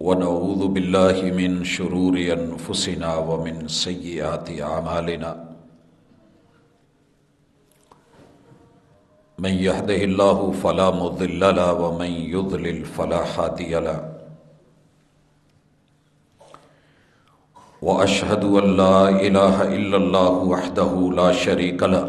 ونعوذ بالله من شرور أنفسنا ومن سيئات أعمالنا من يهده الله فلا مضل له ومن يضلل فلا هادي له وأشهد أن لا إله إلا الله وحده لا شريك له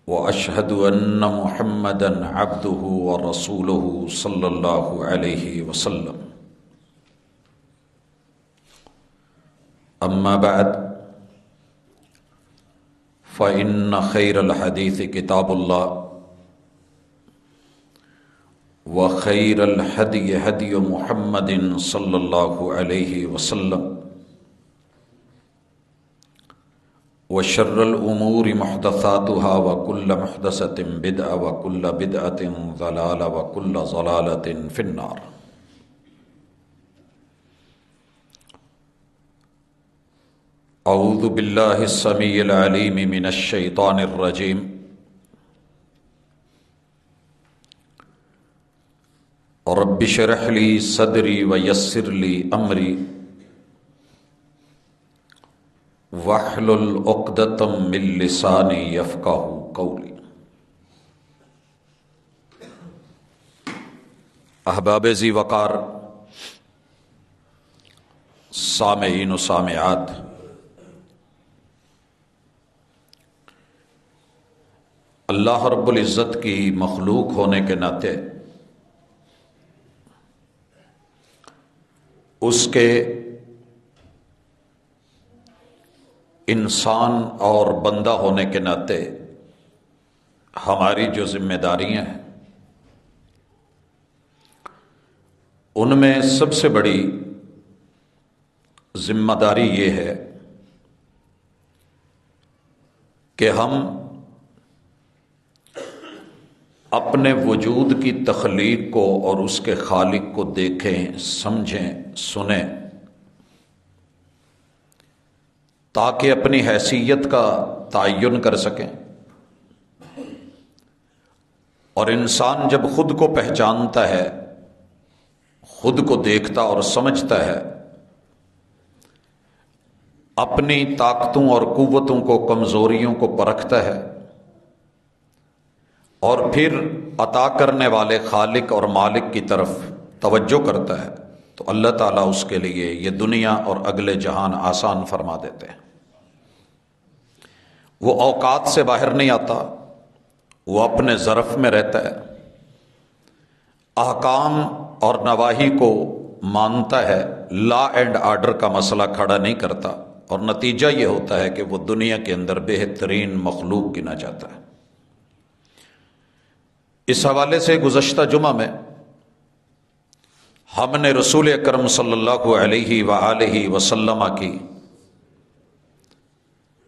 وأشهد أن محمدًا عبده ورسوله صلى الله عليه وسلم أما بعد فإن خير الحديث كتاب الله وخير الهدي هدي محمد صلى الله عليه وسلم وشر الأمور محدثاتها وكل محدثة بدعة وكل بدعة ضلالة وكل ضلالة في النار. أعوذ بالله السميع العليم من الشيطان الرجيم. رب اشرح لي صدري ويسر لي أمري واحلل عقدۃ من لسانی یفقہوا قولی. احباب ذی وقار، سامعین و سامعات، اللہ رب العزت کی مخلوق ہونے کے ناطے اس کے انسان اور بندہ ہونے کے ناطے ہماری جو ذمہ داریاں ہیں ان میں سب سے بڑی ذمہ داری یہ ہے کہ ہم اپنے وجود کی تخلیق کو اور اس کے خالق کو دیکھیں، سمجھیں، سنیں، تاکہ اپنی حیثیت کا تعین کر سکیں. اور انسان جب خود کو پہچانتا ہے، خود کو دیکھتا اور سمجھتا ہے، اپنی طاقتوں اور قوتوں کو، کمزوریوں کو پرکھتا ہے، اور پھر عطا کرنے والے خالق اور مالک کی طرف توجہ کرتا ہے، تو اللہ تعالیٰ اس کے لیے یہ دنیا اور اگلے جہان آسان فرما دیتے ہیں. وہ اوقات سے باہر نہیں آتا، وہ اپنے ظرف میں رہتا ہے، احکام اور نواہی کو مانتا ہے، لا اینڈ آرڈر کا مسئلہ کھڑا نہیں کرتا، اور نتیجہ یہ ہوتا ہے کہ وہ دنیا کے اندر بہترین مخلوق گنا جاتا ہے. اس حوالے سے گزشتہ جمعہ میں ہم نے رسول اکرم صلی اللہ علیہ وآلہ وسلم کی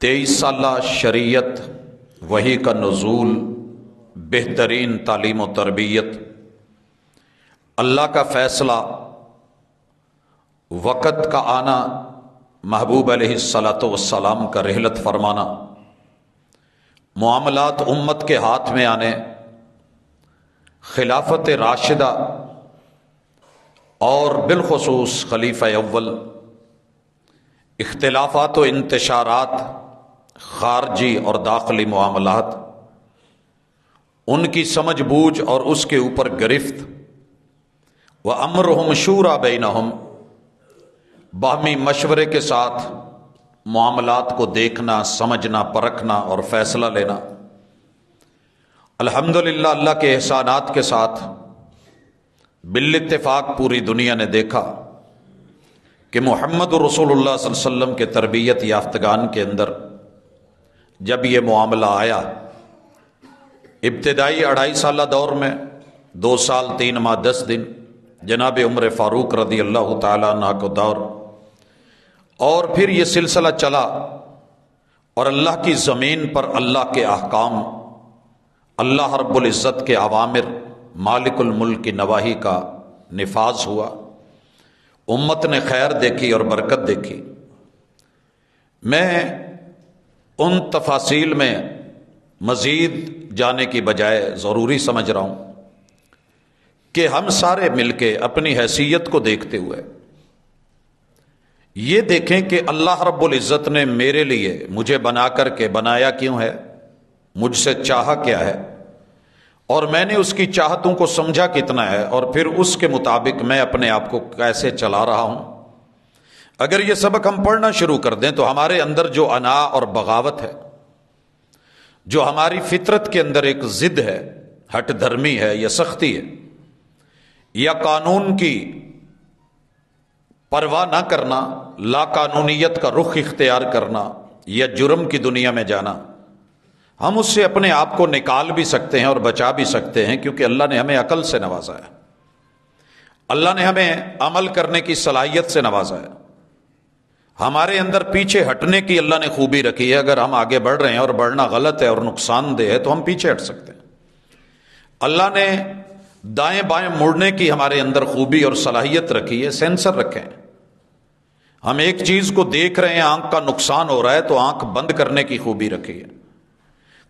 23 سالہ شریعت، وحی کا نزول، بہترین تعلیم و تربیت، اللہ کا فیصلہ، وقت کا آنا، محبوب علیہ الصلاۃ والسلام کا رحلت فرمانا، معاملات امت کے ہاتھ میں آنے، خلافت راشدہ اور بالخصوص خلیفہ اول، اختلافات و انتشارات، خارجی اور داخلی معاملات، ان کی سمجھ بوجھ اور اس کے اوپر گرفت، وَأَمْرُهُمْ شُورَىٰ بَيْنَهُمْ، باہمی مشورے کے ساتھ معاملات کو دیکھنا، سمجھنا، پرکھنا اور فیصلہ لینا. الحمدللہ اللہ کے احسانات کے ساتھ بالاتفاق پوری دنیا نے دیکھا کہ محمد رسول اللہ صلی اللہ علیہ وسلم کے تربیت یافتگان کے اندر جب یہ معاملہ آیا، ابتدائی 2.5 سالہ دور میں 2 سال 3 ماہ 10 دن جناب عمر فاروق رضی اللہ تعالیٰ عنہ کو دور، اور پھر یہ سلسلہ چلا، اور اللہ کی زمین پر اللہ کے احکام، اللہ رب العزت کے اوامر، مالک الملک کی نواہی کا نفاذ ہوا. امت نے خیر دیکھی اور برکت دیکھی. میں ان تفاصیل میں مزید جانے کی بجائے ضروری سمجھ رہا ہوں کہ ہم سارے مل کے اپنی حیثیت کو دیکھتے ہوئے یہ دیکھیں کہ اللہ رب العزت نے میرے لیے مجھے بنا کر کے بنایا کیوں ہے، مجھ سے چاہا کیا ہے، اور میں نے اس کی چاہتوں کو سمجھا کتنا ہے، اور پھر اس کے مطابق میں اپنے آپ کو کیسے چلا رہا ہوں۔ اگر یہ سبق ہم پڑھنا شروع کر دیں تو ہمارے اندر جو انا اور بغاوت ہے، جو ہماری فطرت کے اندر ایک ضد ہے، ہٹ دھرمی ہے یا سختی ہے یا قانون کی پرواہ نہ کرنا، لا قانونیت کا رخ اختیار کرنا یا جرم کی دنیا میں جانا، ہم اس سے اپنے آپ کو نکال بھی سکتے ہیں اور بچا بھی سکتے ہیں، کیونکہ اللہ نے ہمیں عقل سے نوازا ہے، اللہ نے ہمیں عمل کرنے کی صلاحیت سے نوازا ہے، ہمارے اندر پیچھے ہٹنے کی اللہ نے خوبی رکھی ہے۔ اگر ہم آگے بڑھ رہے ہیں اور بڑھنا غلط ہے اور نقصان دہ ہے تو ہم پیچھے ہٹ سکتے ہیں۔ اللہ نے دائیں بائیں مڑنے کی ہمارے اندر خوبی اور صلاحیت رکھی ہے، سینسر رکھے ہیں۔ ہم ایک چیز کو دیکھ رہے ہیں، آنکھ کا نقصان ہو رہا ہے تو آنکھ بند کرنے کی خوبی رکھی ہے،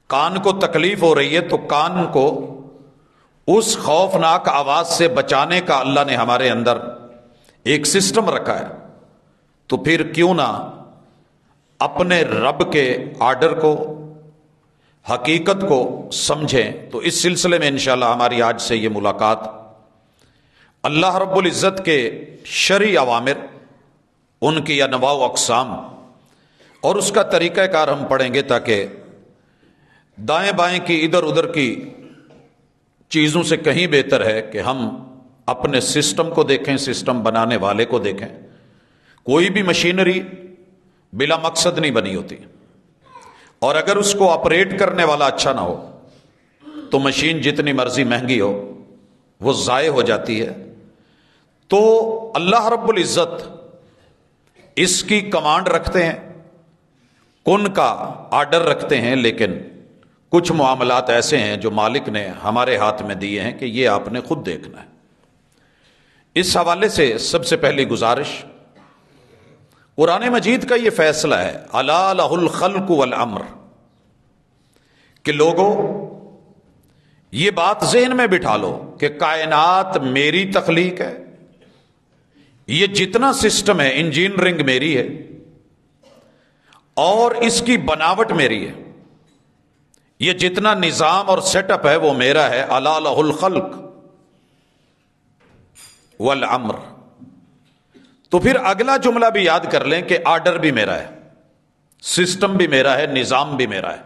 کان کو تکلیف ہو رہی ہے تو کان کو اس خوفناک آواز سے بچانے کا اللہ نے ہمارے اندر ایک سسٹم رکھا ہے۔ تو پھر کیوں نہ اپنے رب کے آرڈر کو، حقیقت کو سمجھیں۔ تو اس سلسلے میں انشاءاللہ ہماری آج سے یہ ملاقات اللہ رب العزت کے شرعی اوامر، ان کی انواع و اقسام اور اس کا طریقہ کار ہم پڑھیں گے، تاکہ دائیں بائیں کی ادھر ادھر کی چیزوں سے کہیں بہتر ہے کہ ہم اپنے سسٹم کو دیکھیں، سسٹم بنانے والے کو دیکھیں۔ کوئی بھی مشینری بلا مقصد نہیں بنی ہوتی، اور اگر اس کو آپریٹ کرنے والا اچھا نہ ہو تو مشین جتنی مرضی مہنگی ہو وہ ضائع ہو جاتی ہے۔ تو اللہ رب العزت اس کی کمانڈ رکھتے ہیں، کن کا آرڈر رکھتے ہیں، لیکن کچھ معاملات ایسے ہیں جو مالک نے ہمارے ہاتھ میں دیے ہیں کہ یہ آپ نے خود دیکھنا ہے۔ اس حوالے سے سب سے پہلی گزارش، قرآن مجید کا یہ فیصلہ ہے، الا لہ الخلق والامر، کہ لوگوں یہ بات ذہن میں بٹھا لو کہ کائنات میری تخلیق ہے، یہ جتنا سسٹم ہے، انجینئرنگ میری ہے اور اس کی بناوٹ میری ہے، یہ جتنا نظام اور سیٹ اپ ہے وہ میرا ہے۔ الا لہ الخلق والامر۔ تو پھر اگلا جملہ بھی یاد کر لیں کہ آرڈر بھی میرا ہے، سسٹم بھی میرا ہے، نظام بھی میرا ہے،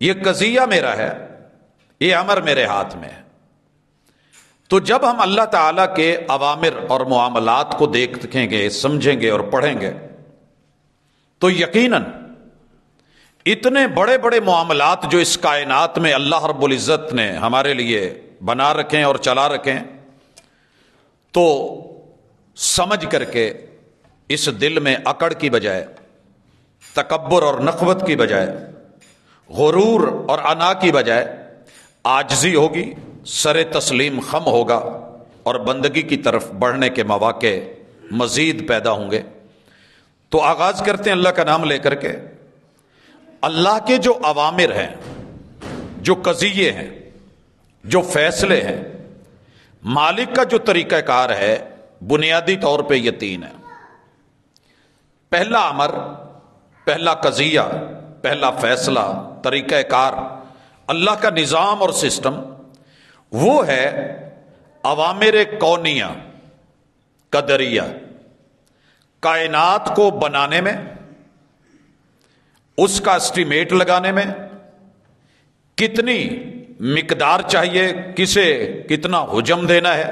یہ قضیہ میرا ہے، یہ امر میرے ہاتھ میں ہے۔ تو جب ہم اللہ تعالیٰ کے اوامر اور معاملات کو دیکھیں گے، سمجھیں گے اور پڑھیں گے تو یقیناً اتنے بڑے بڑے معاملات جو اس کائنات میں اللہ رب العزت نے ہمارے لیے بنا رکھیں اور چلا رکھیں، تو سمجھ کر کے اس دل میں اکڑ کی بجائے، تکبر اور نخوت کی بجائے، غرور اور انا کی بجائے عاجزی ہوگی، سر تسلیم خم ہوگا، اور بندگی کی طرف بڑھنے کے مواقع مزید پیدا ہوں گے۔ تو آغاز کرتے ہیں اللہ کا نام لے کر کے۔ اللہ کے جو اوامر ہیں، جو قضیے ہیں، جو فیصلے ہیں، مالک کا جو طریقہ کار ہے، بنیادی طور پہ یہ تین ہے۔ پہلا امر، پہلا قضیہ، پہلا فیصلہ، طریقہ کار، اللہ کا نظام اور سسٹم، وہ ہے اوامر کونیہ، قدریہ۔ کائنات کو بنانے میں، اس کا اسٹیمیٹ لگانے میں کتنی مقدار چاہیے، کسے کتنا حجم دینا ہے،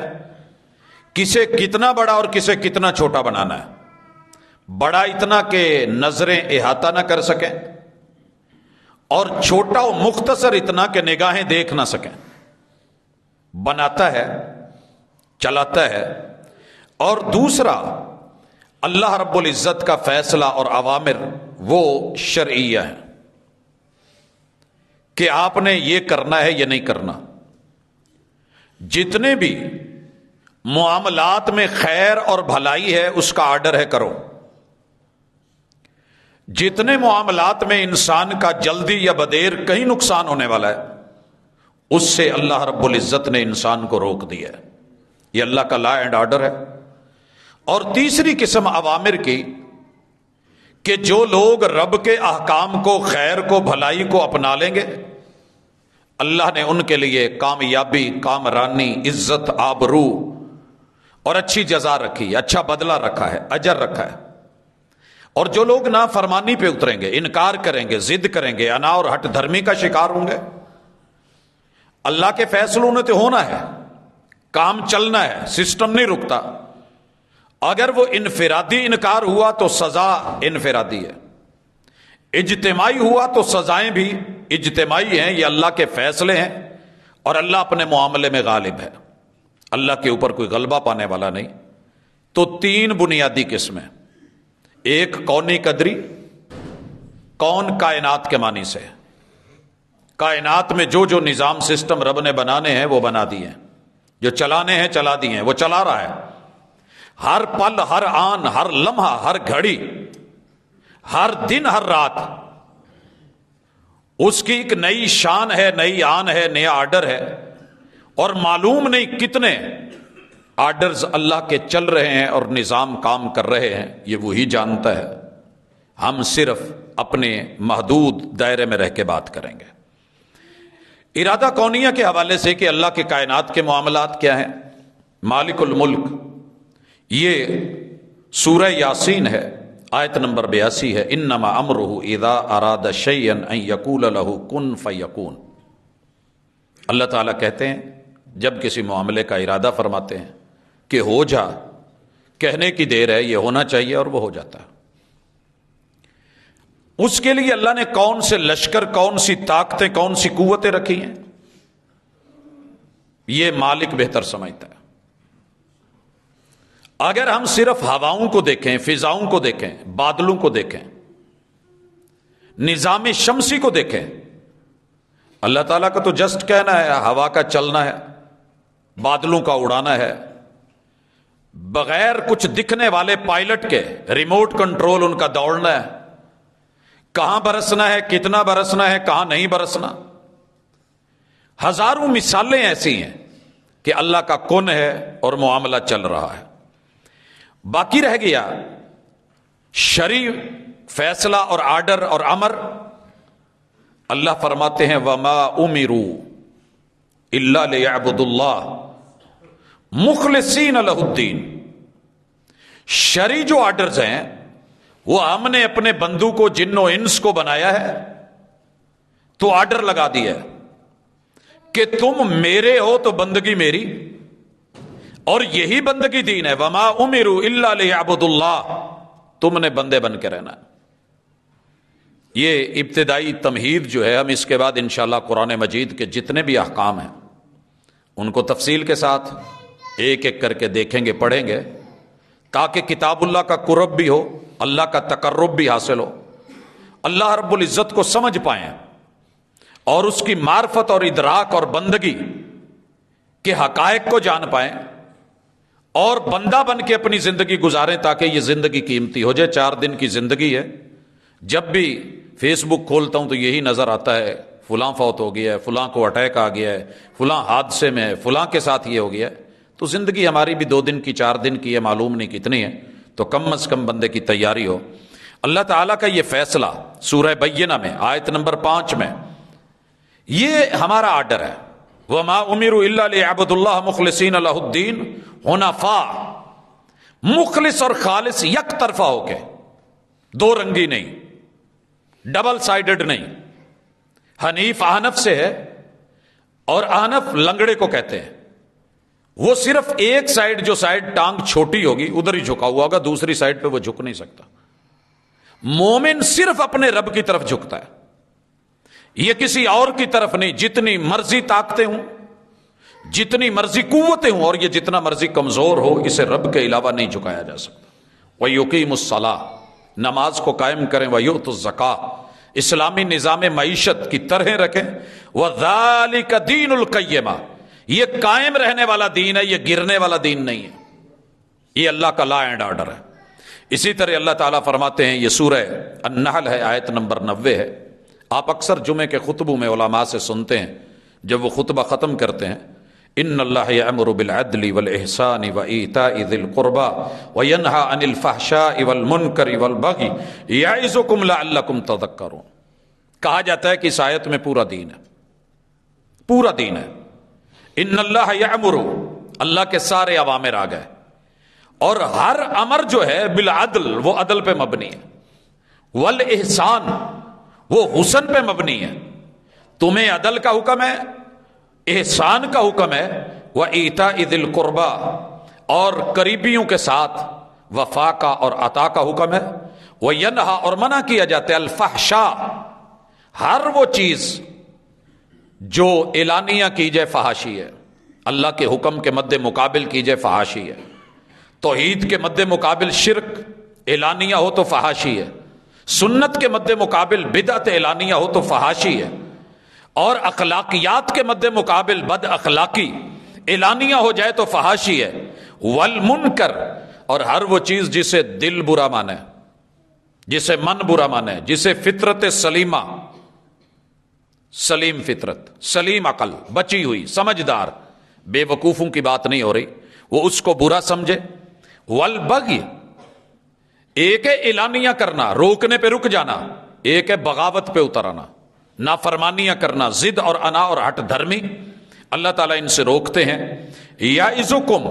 کسے کتنا بڑا اور کسے کتنا چھوٹا بنانا ہے، بڑا اتنا کہ نظریں احاطہ نہ کر سکیں، اور چھوٹا و مختصر اتنا کہ نگاہیں دیکھ نہ سکیں۔ بناتا ہے، چلاتا ہے۔ اور دوسرا، اللہ رب العزت کا فیصلہ اور اوامر وہ شرعیہ ہے کہ آپ نے یہ کرنا ہے، یہ نہیں کرنا۔ جتنے بھی معاملات میں خیر اور بھلائی ہے اس کا آرڈر ہے، کرو۔ جتنے معاملات میں انسان کا جلدی یا بدیر کہیں نقصان ہونے والا ہے اس سے اللہ رب العزت نے انسان کو روک دیا ہے. یہ اللہ کا لا اینڈ آرڈر ہے. اور تیسری قسم اوامر کی کہ جو لوگ رب کے احکام کو، خیر کو، بھلائی کو اپنا لیں گے، اللہ نے ان کے لیے کامیابی، کامرانی، عزت، آبرو اور اچھی جزا رکھی ہے، اچھا بدلہ رکھا ہے، اجر رکھا ہے. اور جو لوگ نافرمانی پہ اتریں گے، انکار کریں گے، ضد کریں گے، انا اور ہٹ دھرمی کا شکار ہوں گے، اللہ کے فیصلوں نے تو ہونا ہے، کام چلنا ہے، سسٹم نہیں رکتا. اگر وہ انفرادی انکار ہوا تو سزا انفرادی ہے، اجتماعی ہوا تو سزائیں بھی اجتماعی ہیں. یہ اللہ کے فیصلے ہیں اور اللہ اپنے معاملے میں غالب ہے، اللہ کے اوپر کوئی غلبہ پانے والا نہیں. تو تین بنیادی قسمیں: ایک کونی قدری، کون کائنات کے معنی سے، کائنات میں جو جو نظام سسٹم رب نے بنانے ہیں وہ بنا دیے ہیں، جو چلانے ہیں چلا دیے ہیں، وہ چلا رہا ہے. ہر پل، ہر آن، ہر لمحہ، ہر گھڑی، ہر دن، ہر رات اس کی ایک نئی شان ہے، نئی آن ہے، نیا آرڈر ہے. اور معلوم نہیں کتنے آرڈرز اللہ کے چل رہے ہیں اور نظام کام کر رہے ہیں، یہ وہی جانتا ہے. ہم صرف اپنے محدود دائرے میں رہ کے بات کریں گے. ارادہ کونیہ کے حوالے سے کہ اللہ کے کائنات کے معاملات کیا ہیں. مالک الملک، یہ سورہ یاسین ہے، آیت نمبر 82 ہے. انما امرہ اذا اراد شیئا ان یقول لہ کن فیکون. اللہ تعالیٰ کہتے ہیں جب کسی معاملے کا ارادہ فرماتے ہیں کہ ہو جا، کہنے کی دیر ہے، یہ ہونا چاہیے اور وہ ہو جاتا ہے. اس کے لیے اللہ نے کون سے لشکر، کون سی طاقتیں، کون سی قوتیں رکھی ہیں، یہ مالک بہتر سمجھتا ہے. اگر ہم صرف ہواؤں کو دیکھیں، فضاؤں کو دیکھیں، بادلوں کو دیکھیں، نظام شمسی کو دیکھیں، اللہ تعالیٰ کا تو جسٹ کہنا ہے ہوا کا چلنا ہے، بادلوں کا اڑانا ہے، بغیر کچھ دکھنے والے پائلٹ کے ریموٹ کنٹرول ان کا دوڑنا ہے، کہاں برسنا ہے، کتنا برسنا ہے، کہاں نہیں برسنا. ہزاروں مثالیں ایسی ہیں کہ اللہ کا کن ہے اور معاملہ چل رہا ہے. باقی رہ گیا شرعی فیصلہ اور آرڈر اور امر. اللہ فرماتے ہیں وما امروا الا لیعبدوا اللہ مخلصین لہ الدین. شرعی جو آرڈرز ہیں وہ ہم نے اپنے بندوں کو، جن و انس کو بنایا ہے تو آرڈر لگا دیا ہے کہ تم میرے ہو تو بندگی میری، اور یہی بندگی دین ہے. وما امروا الا لیعبدوا اللہ، تم نے بندے بن کے رہنا ہے. یہ ابتدائی تمہید جو ہے، ہم اس کے بعد انشاءاللہ قرآن مجید کے جتنے بھی احکام ہیں ان کو تفصیل کے ساتھ ایک ایک کر کے دیکھیں گے، پڑھیں گے، تاکہ کتاب اللہ کا قرب بھی ہو، اللہ کا تقرب بھی حاصل ہو، اللہ رب العزت کو سمجھ پائیں اور اس کی معرفت اور ادراک اور بندگی کے حقائق کو جان پائیں اور بندہ بن کے اپنی زندگی گزاریں، تاکہ یہ زندگی قیمتی ہو جائے. 4 دن کی زندگی ہے. جب بھی فیس بک کھولتا ہوں تو یہی نظر آتا ہے، فلاں فوت ہو گیا ہے، فلاں کو اٹیک آ گیا ہے، فلاں حادثے میں ہے، فلاں کے ساتھ یہ ہو گیا ہے. تو زندگی ہماری بھی 2 دن کی، 4 دن کی ہے، معلوم نہیں کتنی ہے. تو کم از کم بندے کی تیاری ہو. اللہ تعالیٰ کا یہ فیصلہ سورہ بینہ میں آیت نمبر 5 میں، یہ ہمارا آرڈر ہے. وما امروا الا لیعبدوا اللہ مخلصین لہ الدین حنفاء، مخلص اور خالص یک طرفہ ہو کے، دو رنگی نہیں، ڈبل سائیڈڈ نہیں. حنیف احنف سے ہے اور احنف لنگڑے کو کہتے ہیں. وہ صرف ایک سائیڈ، جو سائیڈ ٹانگ چھوٹی ہوگی ادھر ہی جھکا ہوا ہوگا، دوسری سائیڈ پہ وہ جھک نہیں سکتا. مومن صرف اپنے رب کی طرف جھکتا ہے، یہ کسی اور کی طرف نہیں. جتنی مرضی طاقتیں ہوں، جتنی مرضی قوتیں ہوں اور یہ جتنا مرضی کمزور ہو، اسے رب کے علاوہ نہیں جھکایا جا سکتا. وَيُقِيمُ الصَّلَاةَ، نماز کو قائم کریں. وَيُؤْتُ الزَّكَاةَ، اسلامی نظام معیشت کی طرح رکھیں. وَذَلِكَ دِينُ الْقَيِّمَةِ، یہ قائم رہنے والا دین ہے، یہ گرنے والا دین نہیں ہے. یہ اللہ کا لا اینڈ آرڈر ہے. اسی طرح اللہ تعالیٰ فرماتے ہیں، یہ سورہ النحل ہے، آیت نمبر 90 ہے. آپ اکثر جمعے کے خطبوں میں علماء سے سنتے ہیں جب وہ خطبہ ختم کرتے ہیں ان اللہ یأمر بالعدل والاحسان وایتاء ذی القربى وینہی عن الفحشاء والمنکر والبغی یعظکم لعلکم تذکرون. کہا جاتا ہے کہ اس آیت میں پورا دین ہے، پورا دین ہے. ان اللہ یأمر، اللہ کے سارے اوامر آ گئے، اور ہر امر جو ہے بالعدل وہ عدل پہ مبنی ہے، والاحسان وہ حسن پہ مبنی ہے. تمہیں عدل کا حکم ہے، احسان کا حکم ہے، وایتاء ذی القربى اور قریبیوں کے ساتھ وفا کا اور عطا کا حکم ہے، وینہا اور منع کیا جاتا ہے الفحشاء، ہر وہ چیز جو اعلانیہ کی جائے فحاشی ہے، اللہ کے حکم کے مد مقابل کی جائے فحاشی ہے. توحید کے مد مقابل شرک اعلانیہ ہو تو فحاشی ہے، سنت کے مد مقابل بدعت اعلانیہ ہو تو فحاشی ہے، اور اخلاقیات کے مد مقابل بد اخلاقی اعلانیہ ہو جائے تو فحاشی ہے. والمنکر اور ہر وہ چیز جسے دل برا مانے، جسے من برا مانے، جسے فطرت سلیمہ، سلیم فطرت، سلیم عقل، بچی ہوئی سمجھدار، بے وقوفوں کی بات نہیں ہو رہی، وہ اس کو برا سمجھے. والبغی ایک ہے اعلانیہ کرنا، روکنے پہ رک جانا، ایک ہے بغاوت پہ اتر آنا، نافرمانیاں کرنا، ضد اور انا اور ہٹ دھرمی. اللہ تعالیٰ ان سے روکتے ہیں. یعظکم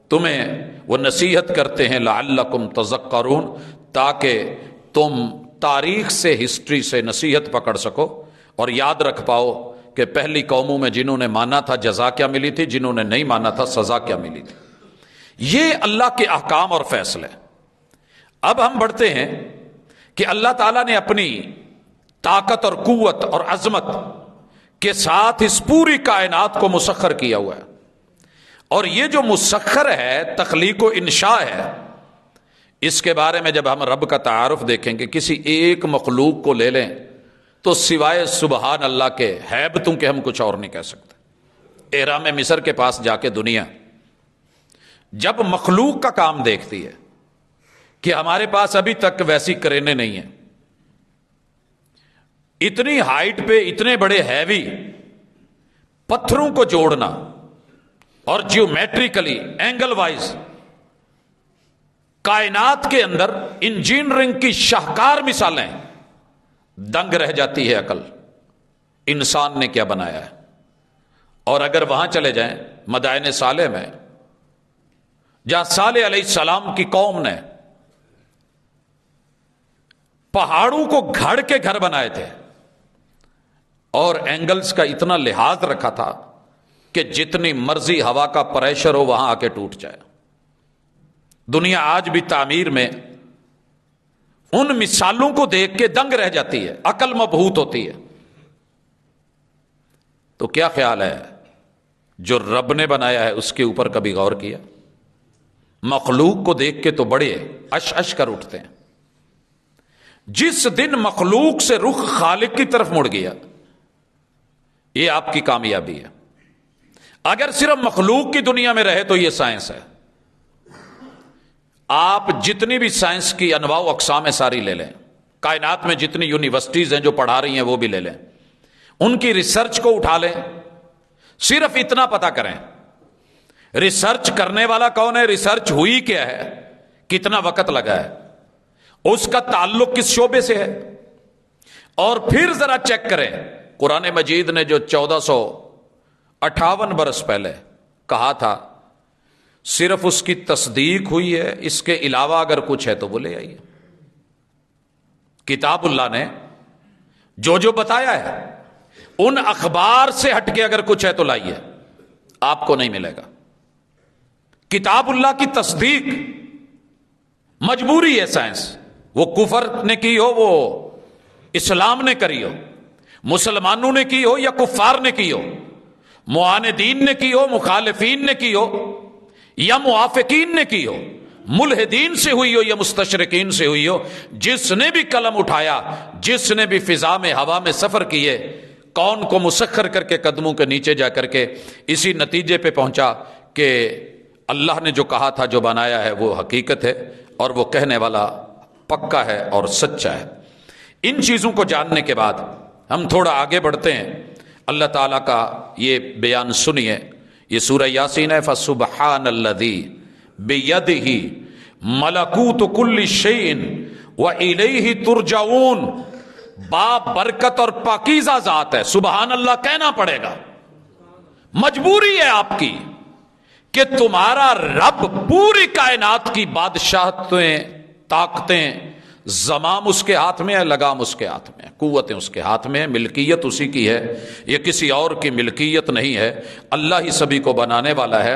تمہیں وہ نصیحت کرتے ہیں، لعلکم تذکرون تاکہ تم تاریخ سے، ہسٹری سے نصیحت پکڑ سکو اور یاد رکھ پاؤ کہ پہلی قوموں میں جنہوں نے مانا تھا جزا کیا ملی تھی، جنہوں نے نہیں مانا تھا سزا کیا ملی تھی. یہ اللہ کے احکام اور فیصلے. اب ہم بڑھتے ہیں کہ اللہ تعالیٰ نے اپنی طاقت اور قوت اور عظمت کے ساتھ اس پوری کائنات کو مسخر کیا ہوا ہے، اور یہ جو مسخر ہے تخلیق و انشاء ہے، اس کے بارے میں جب ہم رب کا تعارف دیکھیں گے، کسی ایک مخلوق کو لے لیں تو سوائے سبحان اللہ کے ہیبتوں کے ہم کچھ اور نہیں کہہ سکتے. احرام مصر کے پاس جا کے دنیا جب مخلوق کا کام دیکھتی ہے کہ ہمارے پاس ابھی تک ویسی کرینے نہیں ہیں، اتنی ہائٹ پہ اتنے بڑے ہیوی پتھروں کو جوڑنا اور جیومیٹریکلی اینگل وائز کائنات کے اندر انجینئرنگ کی شاہکار مثالیں، دنگ رہ جاتی ہے عقل، انسان نے کیا بنایا ہے. اور اگر وہاں چلے جائیں مدائن صالح میں، جہاں صالح علیہ السلام کی قوم نے پہاڑوں کو گھڑ کے گھر بنائے تھے اور اینگلز کا اتنا لحاظ رکھا تھا کہ جتنی مرضی ہوا کا پریشر ہو وہاں آ کے ٹوٹ جائے. دنیا آج بھی تعمیر میں ان مثالوں کو دیکھ کے دنگ رہ جاتی ہے، عقل مبہوت ہوتی ہے. تو کیا خیال ہے جو رب نے بنایا ہے اس کے اوپر کبھی غور کیا؟ مخلوق کو دیکھ کے تو بڑے اش اش کر اٹھتے ہیں. جس دن مخلوق سے رخ خالق کی طرف مڑ گیا، یہ آپ کی کامیابی ہے. اگر صرف مخلوق کی دنیا میں رہے تو یہ سائنس ہے. آپ جتنی بھی سائنس کی انواع و اقسام ساری لے لیں، کائنات میں جتنی یونیورسٹیز ہیں جو پڑھا رہی ہیں وہ بھی لے لیں، ان کی ریسرچ کو اٹھا لیں، صرف اتنا پتا کریں ریسرچ کرنے والا کون ہے، ریسرچ ہوئی کیا ہے، کتنا وقت لگا ہے، اس کا تعلق کس شعبے سے ہے. اور پھر ذرا چیک کریں قرآن مجید نے جو 1458 برس پہلے کہا تھا، صرف اس کی تصدیق ہوئی ہے، اس کے علاوہ اگر کچھ ہے تو وہ لے آئیے. کتاب اللہ نے جو جو بتایا ہے ان اخبار سے ہٹ کے اگر کچھ ہے تو لائیے، آپ کو نہیں ملے گا. کتاب اللہ کی تصدیق مجبوری ہے. سائنس وہ کفر نے کی ہو، وہ اسلام نے کری ہو، مسلمانوں نے کی ہو یا کفار نے کی ہو، معاندین نے کی ہو، مخالفین نے کی ہو یا موافقین نے کی ہو، ملحدین سے ہوئی ہو یا مستشرقین سے ہوئی ہو، جس نے بھی قلم اٹھایا، جس نے بھی فضا میں ہوا میں سفر کیے، کون کو مسخر کر کے قدموں کے نیچے جا کر کے اسی نتیجے پہ پہنچا کہ اللہ نے جو کہا تھا، جو بنایا ہے وہ حقیقت ہے اور وہ کہنے والا پکا ہے اور سچا ہے. ان چیزوں کو جاننے کے بعد ہم تھوڑا آگے بڑھتے ہیں. اللہ تعالیٰ کا یہ بیان سنیے، یہ سورہ یاسین ہے، فَسُبْحَانَ الَّذِي بِيَدِهِ مَلَكُوتُ كُلِّ شَيْءٍ وَإِلَيْهِ تُرْجَعُونَ، برکت اور پاکیزہ ذات ہے، سبحان اللہ کہنا پڑے گا، مجبوری ہے آپ کی کہ تمہارا رب پوری کائنات کی بادشاہتیں، طاقتیں، زمام اس کے ہاتھ میں ہے، لگام اس کے ہاتھ میں ہے، قوتیں اس کے ہاتھ میں ہے، ملکیت اسی کی ہے، یہ کسی اور کی ملکیت نہیں ہے، اللہ ہی سبھی کو بنانے والا ہے۔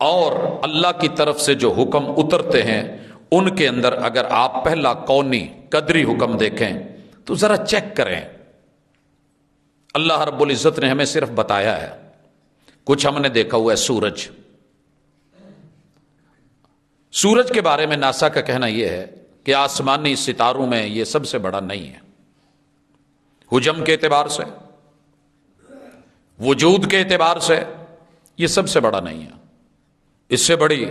اور اللہ کی طرف سے جو حکم اترتے ہیں ان کے اندر اگر آپ پہلا کونی قدری حکم دیکھیں تو ذرا چیک کریں۔ اللہ رب العزت نے ہمیں صرف بتایا ہے، کچھ ہم نے دیکھا ہوا ہے۔ سورج کے بارے میں ناسا کا کہنا یہ ہے کہ آسمانی ستاروں میں یہ سب سے بڑا نہیں ہے، حجم کے اعتبار سے، وجود کے اعتبار سے یہ سب سے بڑا نہیں ہے، اس سے بڑی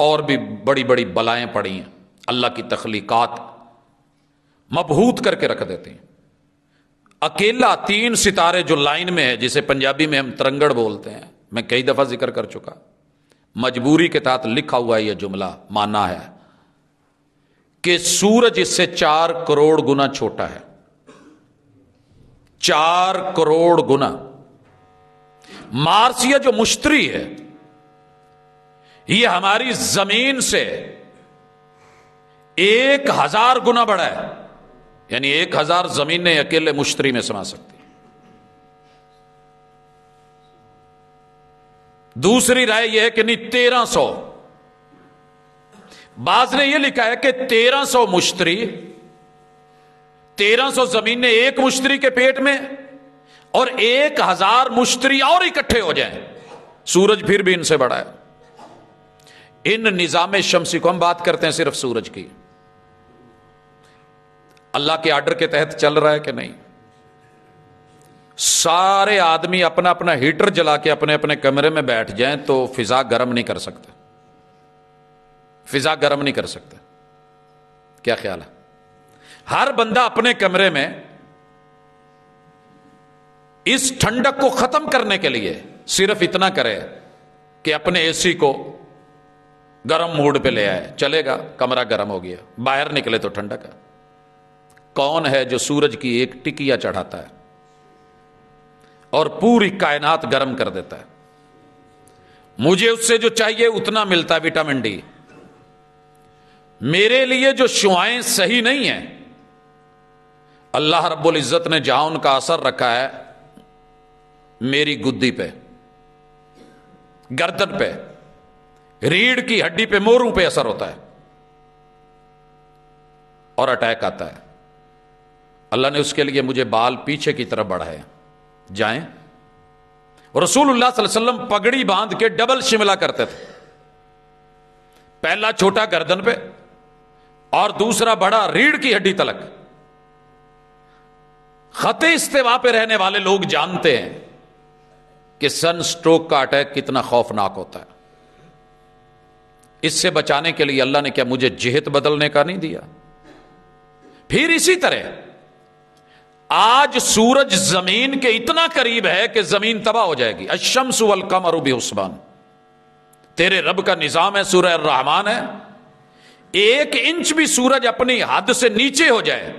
اور بھی بڑی بڑی بلائیں پڑی ہیں، اللہ کی تخلیقات مبہوت کر کے رکھ دیتے ہیں۔ اکیلا 3 ستارے جو لائن میں ہے، جسے پنجابی میں ہم ترنگڑ بولتے ہیں، میں کئی دفعہ ذکر کر چکا، مجبوری کے تحت لکھا ہوا یہ جملہ مانا ہے کہ سورج اس سے 4 کروڑ گنا چھوٹا ہے، 4 کروڑ گنا۔ مارس یہ جو مشتری ہے یہ ہماری زمین سے 1000 گنا بڑا ہے، یعنی 1000 زمینیں اکیلے مشتری میں سما سکتی۔ دوسری رائے یہ ہے کہ نہیں 1300، بعض نے یہ لکھا ہے کہ 1300 مشتری، 1300 زمینیں ایک مشتری کے پیٹ میں، اور 1000 مشتری اور اکٹھے ہو جائیں، سورج پھر بھی ان سے بڑا ہے۔ ان نظام شمسی کو ہم بات کرتے ہیں صرف سورج کی، اللہ کے آرڈر کے تحت چل رہا ہے کہ نہیں؟ سارے آدمی اپنا اپنا ہیٹر جلا کے اپنے اپنے کمرے میں بیٹھ جائیں تو فضا گرم نہیں کر سکتے، فضا گرم نہیں کر سکتے۔ کیا خیال ہے؟ ہر بندہ اپنے کمرے میں اس ٹھنڈک کو ختم کرنے کے لیے صرف اتنا کرے کہ اپنے اے سی کو گرم موڈ پہ لے آئے، چلے گا، کمرہ گرم ہو گیا، باہر نکلے تو ٹھنڈک ہے۔ کون ہے جو سورج کی ایک ٹکیا چڑھاتا ہے اور پوری کائنات گرم کر دیتا ہے؟ مجھے اس سے جو چاہیے اتنا ملتا ہے، وٹامن ڈی۔ میرے لیے جو شعاعیں صحیح نہیں ہیں، اللہ رب العزت نے جہاں ان کا اثر رکھا ہے میری گدی پہ، گردن پہ، ریڑھ کی ہڈی پہ، موروں پہ اثر ہوتا ہے اور اٹیک آتا ہے۔ اللہ نے اس کے لیے مجھے بال پیچھے کی طرف بڑھائے جائیں، اور رسول اللہ صلی اللہ علیہ وسلم پگڑی باندھ کے ڈبل شملہ کرتے تھے، پہلا چھوٹا گردن پہ اور دوسرا بڑا ریڑھ کی ہڈی تلک۔ خط استوا پہ رہنے والے لوگ جانتے ہیں کہ سن سٹروک کا اٹیک کتنا خوفناک ہوتا ہے۔ اس سے بچانے کے لیے اللہ نے کیا مجھے جہت بدلنے کا نہیں دیا؟ پھر اسی طرح آج سورج زمین کے اتنا قریب ہے کہ زمین تباہ ہو جائے گی۔ الشمس والقمر بحسبان، تیرے رب کا نظام ہے، سورہ الرحمن ہے۔ 1 انچ بھی سورج اپنی حد سے نیچے ہو جائے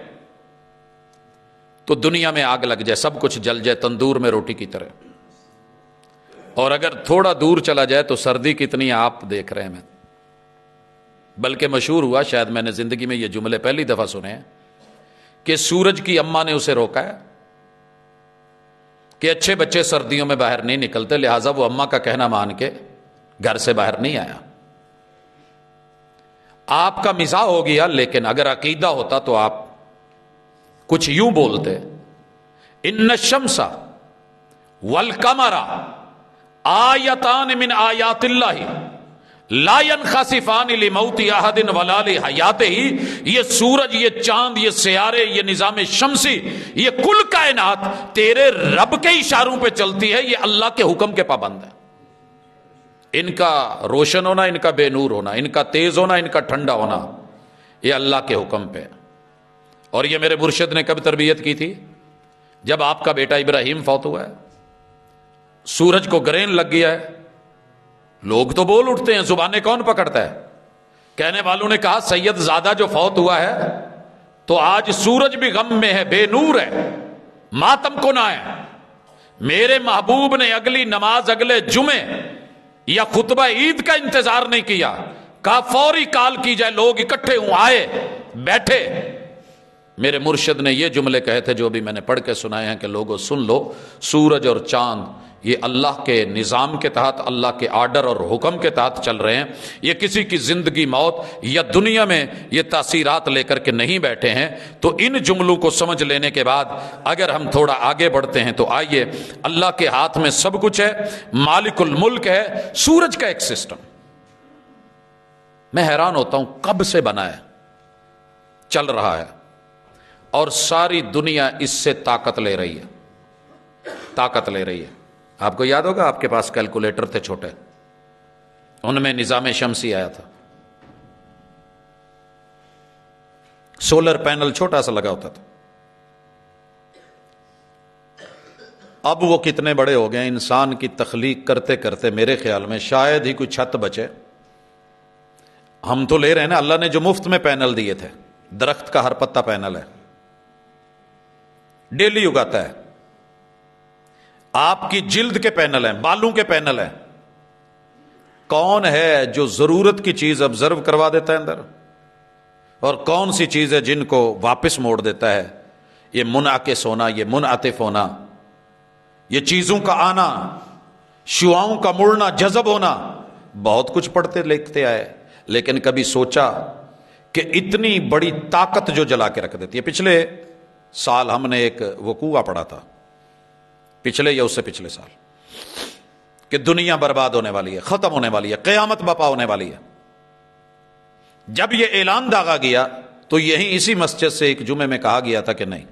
تو دنیا میں آگ لگ جائے، سب کچھ جل جائے تندور میں روٹی کی طرح۔ اور اگر تھوڑا دور چلا جائے تو سردی کتنی آپ دیکھ رہے ہیں۔ بلکہ مشہور ہوا، شاید میں نے زندگی میں یہ جملے پہلی دفعہ سنے ہیں، کہ سورج کی اماں نے اسے روکا ہے کہ اچھے بچے سردیوں میں باہر نہیں نکلتے، لہٰذا وہ اماں کا کہنا مان کے گھر سے باہر نہیں آیا۔ آپ کا مزاح ہو گیا، لیکن اگر عقیدہ ہوتا تو آپ کچھ یوں بولتے، ان الشمس والقمر آیتان من آیات اللہ لا ينخسفان لموت احد ولا لحیاتہ۔ یہ سورج، یہ چاند، یہ سیارے، یہ نظام شمسی، یہ کل کائنات تیرے رب کے اشاروں پہ چلتی ہے، یہ اللہ کے حکم کے پابند ہے۔ ان کا روشن ہونا، ان کا بے نور ہونا، ان کا تیز ہونا، ان کا ٹھنڈا ہونا، یہ اللہ کے حکم پہ۔ اور یہ میرے مرشد نے کب تربیت کی تھی؟ جب آپ کا بیٹا ابراہیم فوت ہوا ہے، سورج کو گرین لگ گیا ہے، لوگ تو بول اٹھتے ہیں، زبانیں کون پکڑتا ہے؟ کہنے والوں نے کہا سید زادہ جو فوت ہوا ہے تو آج سورج بھی غم میں ہے، بے نور ہے، ماتم کنا ہے۔ میرے محبوب نے اگلی نماز اگلے جمعے یا خطبہ عید کا انتظار نہیں کیا، کہا فوری کال کی جائے، لوگ اکٹھے ہوں، آئے بیٹھے۔ میرے مرشد نے یہ جملے کہے تھے جو بھی میں نے پڑھ کے سنائے ہیں کہ لوگوں سن لو، سورج اور چاند یہ اللہ کے نظام کے تحت، اللہ کے آرڈر اور حکم کے تحت چل رہے ہیں، یہ کسی کی زندگی موت یا دنیا میں یہ تاثیرات لے کر کے نہیں بیٹھے ہیں۔ تو ان جملوں کو سمجھ لینے کے بعد اگر ہم تھوڑا آگے بڑھتے ہیں تو آئیے، اللہ کے ہاتھ میں سب کچھ ہے، مالک الملک ہے۔ سورج کا ایک سسٹم میں حیران ہوتا ہوں کب سے بنا ہے، چل رہا ہے، اور ساری دنیا اس سے طاقت لے رہی ہے، طاقت لے رہی ہے۔ آپ کو یاد ہوگا آپ کے پاس کیلکولیٹر تھے چھوٹے، ان میں نظام شمسی آیا تھا، سولر پینل چھوٹا سا لگا ہوتا تھا۔ اب وہ کتنے بڑے ہو گئے، انسان کی تخلیق کرتے کرتے میرے خیال میں شاید ہی کوئی چھت بچے۔ ہم تو لے رہے ہیں نا، اللہ نے جو مفت میں پینل دیے تھے، درخت کا ہر پتا پینل ہے، ڈیلی اگاتا ہے، آپ کی جلد کے پینل ہیں، بالوں کے پینل ہیں۔ کون ہے جو ضرورت کی چیز آبزرو کروا دیتا ہے اندر، اور کون سی چیز ہے جن کو واپس موڑ دیتا ہے؟ یہ منعکس ہونا، یہ منعطف ہونا، یہ چیزوں کا آنا، شعاؤں کا مڑنا، جذب ہونا، بہت کچھ پڑھتے لکھتے آئے، لیکن کبھی سوچا کہ اتنی بڑی طاقت جو جلا کے رکھ دیتی ہے۔ پچھلے سال ہم نے ایک وقوعہ پڑھا تھا، پچھلے یا اس سے پچھلے سال، کہ دنیا برباد ہونے والی ہے، ختم ہونے والی ہے، قیامت برپا ہونے والی ہے۔ جب یہ اعلان داغا گیا تو یہیں اسی مسجد سے ایک جمعے میں کہا گیا تھا کہ نہیں،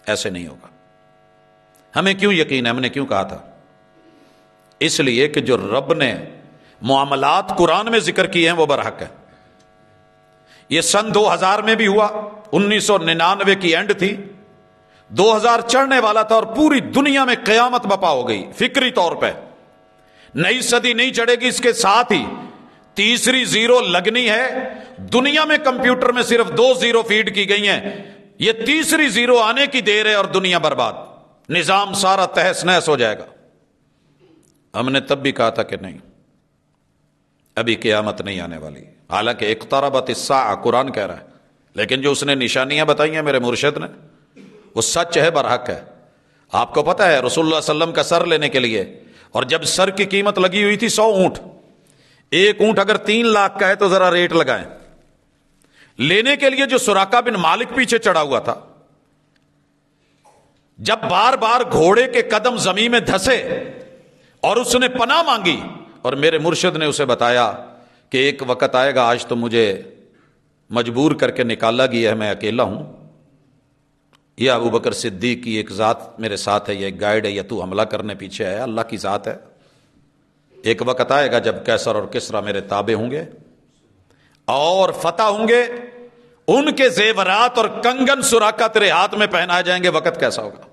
ایسے نہیں ہوگا۔ ہمیں کیوں یقین ہے، ہم نے کیوں کہا تھا؟ اس لیے کہ جو رب نے معاملات قرآن میں ذکر کیے ہیں وہ برحق ہے۔ یہ سن 2000 میں بھی ہوا، 1999 کی اینڈ تھی، 2000 چڑھنے والا تھا، اور پوری دنیا میں قیامت بپا ہو گئی فکری طور پہ۔ نئی صدی نہیں چڑھے گی، اس کے ساتھ ہی تیسری زیرو لگنی ہے۔ دنیا میں کمپیوٹر میں صرف 2 زیرو فیڈ کی گئی ہیں، یہ تیسری زیرو آنے کی دیر ہے اور دنیا برباد، نظام سارا تہس نہس ہو جائے گا۔ ہم نے تب بھی کہا تھا کہ نہیں، ابھی قیامت نہیں آنے والی، حالانکہ اقتربت الساعہ قرآن کہہ رہا ہے، لیکن جو اس نے نشانیاں بتائی ہیں میرے مرشد نے، وہ سچ ہے، برحق ہے۔ آپ کو پتہ ہے رسول اللہ صلی اللہ علیہ وسلم کا سر لینے کے لیے، اور جب سر کی قیمت لگی ہوئی تھی 100 اونٹ، ایک اونٹ اگر 3 لاکھ کا ہے تو ذرا ریٹ لگائیں۔ لینے کے لیے جو سراقہ بن مالک پیچھے چڑھا ہوا تھا، جب بار بار گھوڑے کے قدم زمین میں دھسے اور اس نے پناہ مانگی، اور میرے مرشد نے اسے بتایا کہ ایک وقت آئے گا، آج تو مجھے مجبور کر کے نکالا گیا ہے، میں اکیلا ہوں، یہ ابو بکر صدیق کی ایک ذات میرے ساتھ ہے، یہ ایک گائیڈ ہے، یا تو حملہ کرنے پیچھے آیا، اللہ کی ذات ہے۔ ایک وقت آئے گا جب کیسر اور کسریٰ میرے تابع ہوں گے اور فتح ہوں گے، ان کے زیورات اور کنگن سراقہ تیرے ہاتھ میں پہنائے جائیں گے، وقت کیسا ہوگا؟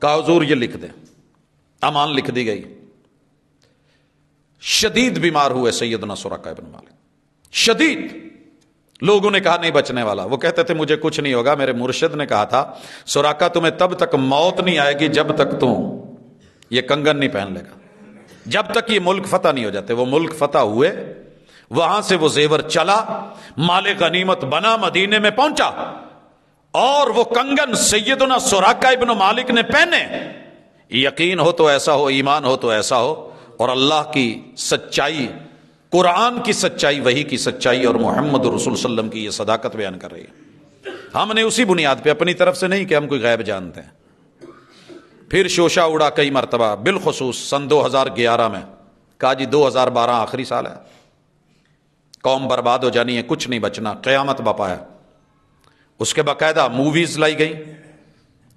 کہا حضور یہ لکھ دیں، امان لکھ دی گئی۔ شدید بیمار ہوئے سیدنا سراقہ ابن مالک، شدید، لوگوں نے کہا نہیں بچنے والا، وہ کہتے تھے مجھے کچھ نہیں ہوگا۔ میرے مرشد نے کہا تھا سراقہ تمہیں تب تک موت نہیں آئے گی جب تک تم یہ کنگن نہیں پہن لے گا، جب تک یہ ملک فتح نہیں ہو جاتے۔ وہ ملک فتح ہوئے، وہاں سے وہ زیور چلا، مال غنیمت بنا، مدینے میں پہنچا، اور وہ کنگن سیدنا سراقہ ابن مالک نے پہنے۔ یقین ہو تو ایسا ہو، ایمان ہو تو ایسا ہو، اور اللہ کی سچائی، قرآن کی سچائی، وحی کی سچائی، اور محمد رسول صلی اللہ علیہ وسلم کی یہ صداقت بیان کر رہی ہے۔ ہم نے اسی بنیاد پہ، اپنی طرف سے نہیں کہ ہم کوئی غیب جانتے ہیں۔ پھر شوشہ اڑا کئی مرتبہ، بالخصوص سن 2011 میں، کہا جی 2012 آخری سال ہے، قوم برباد ہو جانی ہے، کچھ نہیں بچنا، قیامت بپا ہے۔ اس کے باقاعدہ موویز لائی گئی،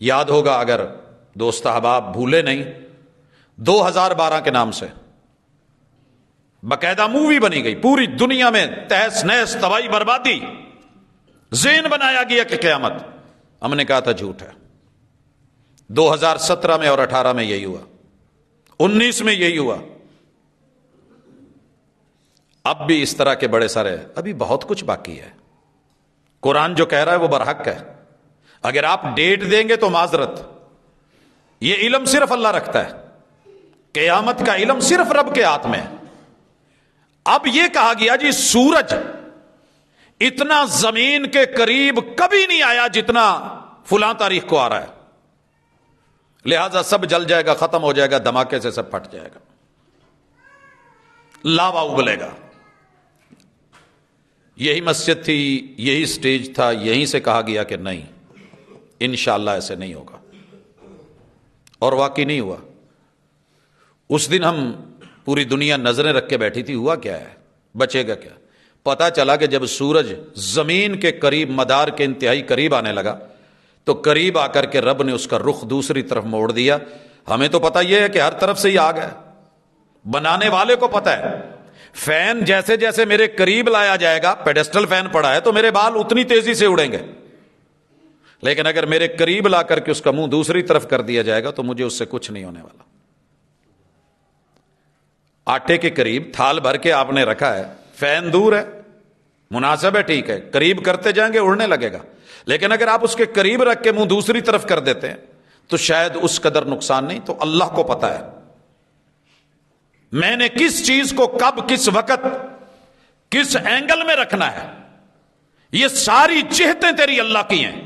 یاد ہوگا اگر دوست احباب بھولے نہیں، 2012 کے نام سے باقاعدہ مووی بنی گئی، پوری دنیا میں تہس نہس، تباہی بربادی، ذہن بنایا گیا کہ قیامت۔ ہم نے کہا تھا جھوٹ ہے۔ 2017 میں اور 18 میں یہی ہوا، 19 میں یہی ہوا، اب بھی اس طرح کے بڑے سارے، ابھی بہت کچھ باقی ہے۔ قرآن جو کہہ رہا ہے وہ برحق ہے۔ اگر آپ ڈیٹ دیں گے تو معذرت، یہ علم صرف اللہ رکھتا ہے، قیامت کا علم صرف رب کے ہاتھ میں ہے۔ اب یہ کہا گیا جی سورج اتنا زمین کے قریب کبھی نہیں آیا جتنا فلاں تاریخ کو آ رہا ہے، لہذا سب جل جائے گا، ختم ہو جائے گا، دھماکے سے سب پھٹ جائے گا، لاوا ابلے گا۔ یہی مسجد تھی، یہی سٹیج تھا، یہیں سے کہا گیا کہ نہیں، انشاءاللہ ایسے نہیں ہوگا، اور واقعی نہیں ہوا۔ اس دن ہم پوری دنیا نظریں رکھ کے بیٹھی تھی، ہوا کیا ہے، بچے گا کیا؟ پتا چلا کہ جب سورج زمین کے قریب، مدار کے انتہائی قریب آنے لگا تو قریب آ کر کے رب نے اس کا رخ دوسری طرف موڑ دیا۔ ہمیں تو پتا یہ ہے کہ ہر طرف سے ہی آگ ہے، بنانے والے کو پتا ہے۔ فین جیسے جیسے میرے قریب لایا جائے گا، پیڈسٹل فین پڑا ہے تو میرے بال اتنی تیزی سے اڑیں گے، لیکن اگر میرے قریب لا کر کے اس کا منہ دوسری طرف کر دیا جائے گا تو مجھے اس سے کچھ نہیں ہونے والا۔ آٹے کے قریب تھال بھر کے آپ نے رکھا ہے، فین دور ہے، مناسب ہے، ٹھیک ہے، قریب کرتے جائیں گے اڑنے لگے گا، لیکن اگر آپ اس کے قریب رکھ کے منہ دوسری طرف کر دیتے ہیں تو شاید اس قدر نقصان نہیں۔ تو اللہ کو پتا ہے میں نے کس چیز کو کب، کس وقت، کس اینگل میں رکھنا ہے، یہ ساری جہتیں تیری اللہ کی ہیں،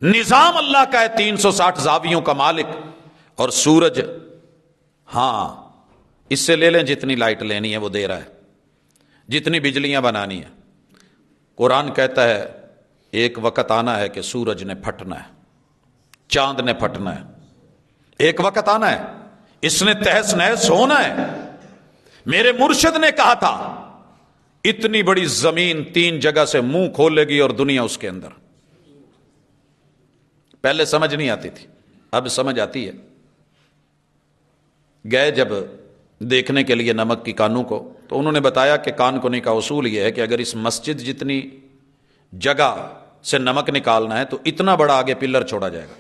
نظام اللہ کا ہے، 360 زاویوں کا مالک۔ اور سورج، ہاں اس سے لے لیں جتنی لائٹ لینی ہے وہ دے رہا ہے، جتنی بجلیاں بنانی ہے۔ قرآن کہتا ہے ایک وقت آنا ہے کہ سورج نے پھٹنا ہے، چاند نے پھٹنا ہے، ایک وقت آنا ہے، اس نے تہس نہس ہونا ہے۔ میرے مرشد نے کہا تھا اتنی بڑی زمین 3 جگہ سے منہ کھولے گی اور دنیا اس کے اندر۔ پہلے سمجھ نہیں آتی تھی، اب سمجھ آتی ہے۔ گئے جب دیکھنے کے لیے نمک کی کانوں کو، تو انہوں نے بتایا کہ کان کنی کا اصول یہ ہے کہ اگر اس مسجد جتنی جگہ سے نمک نکالنا ہے تو اتنا بڑا آگے پلر چھوڑا جائے گا،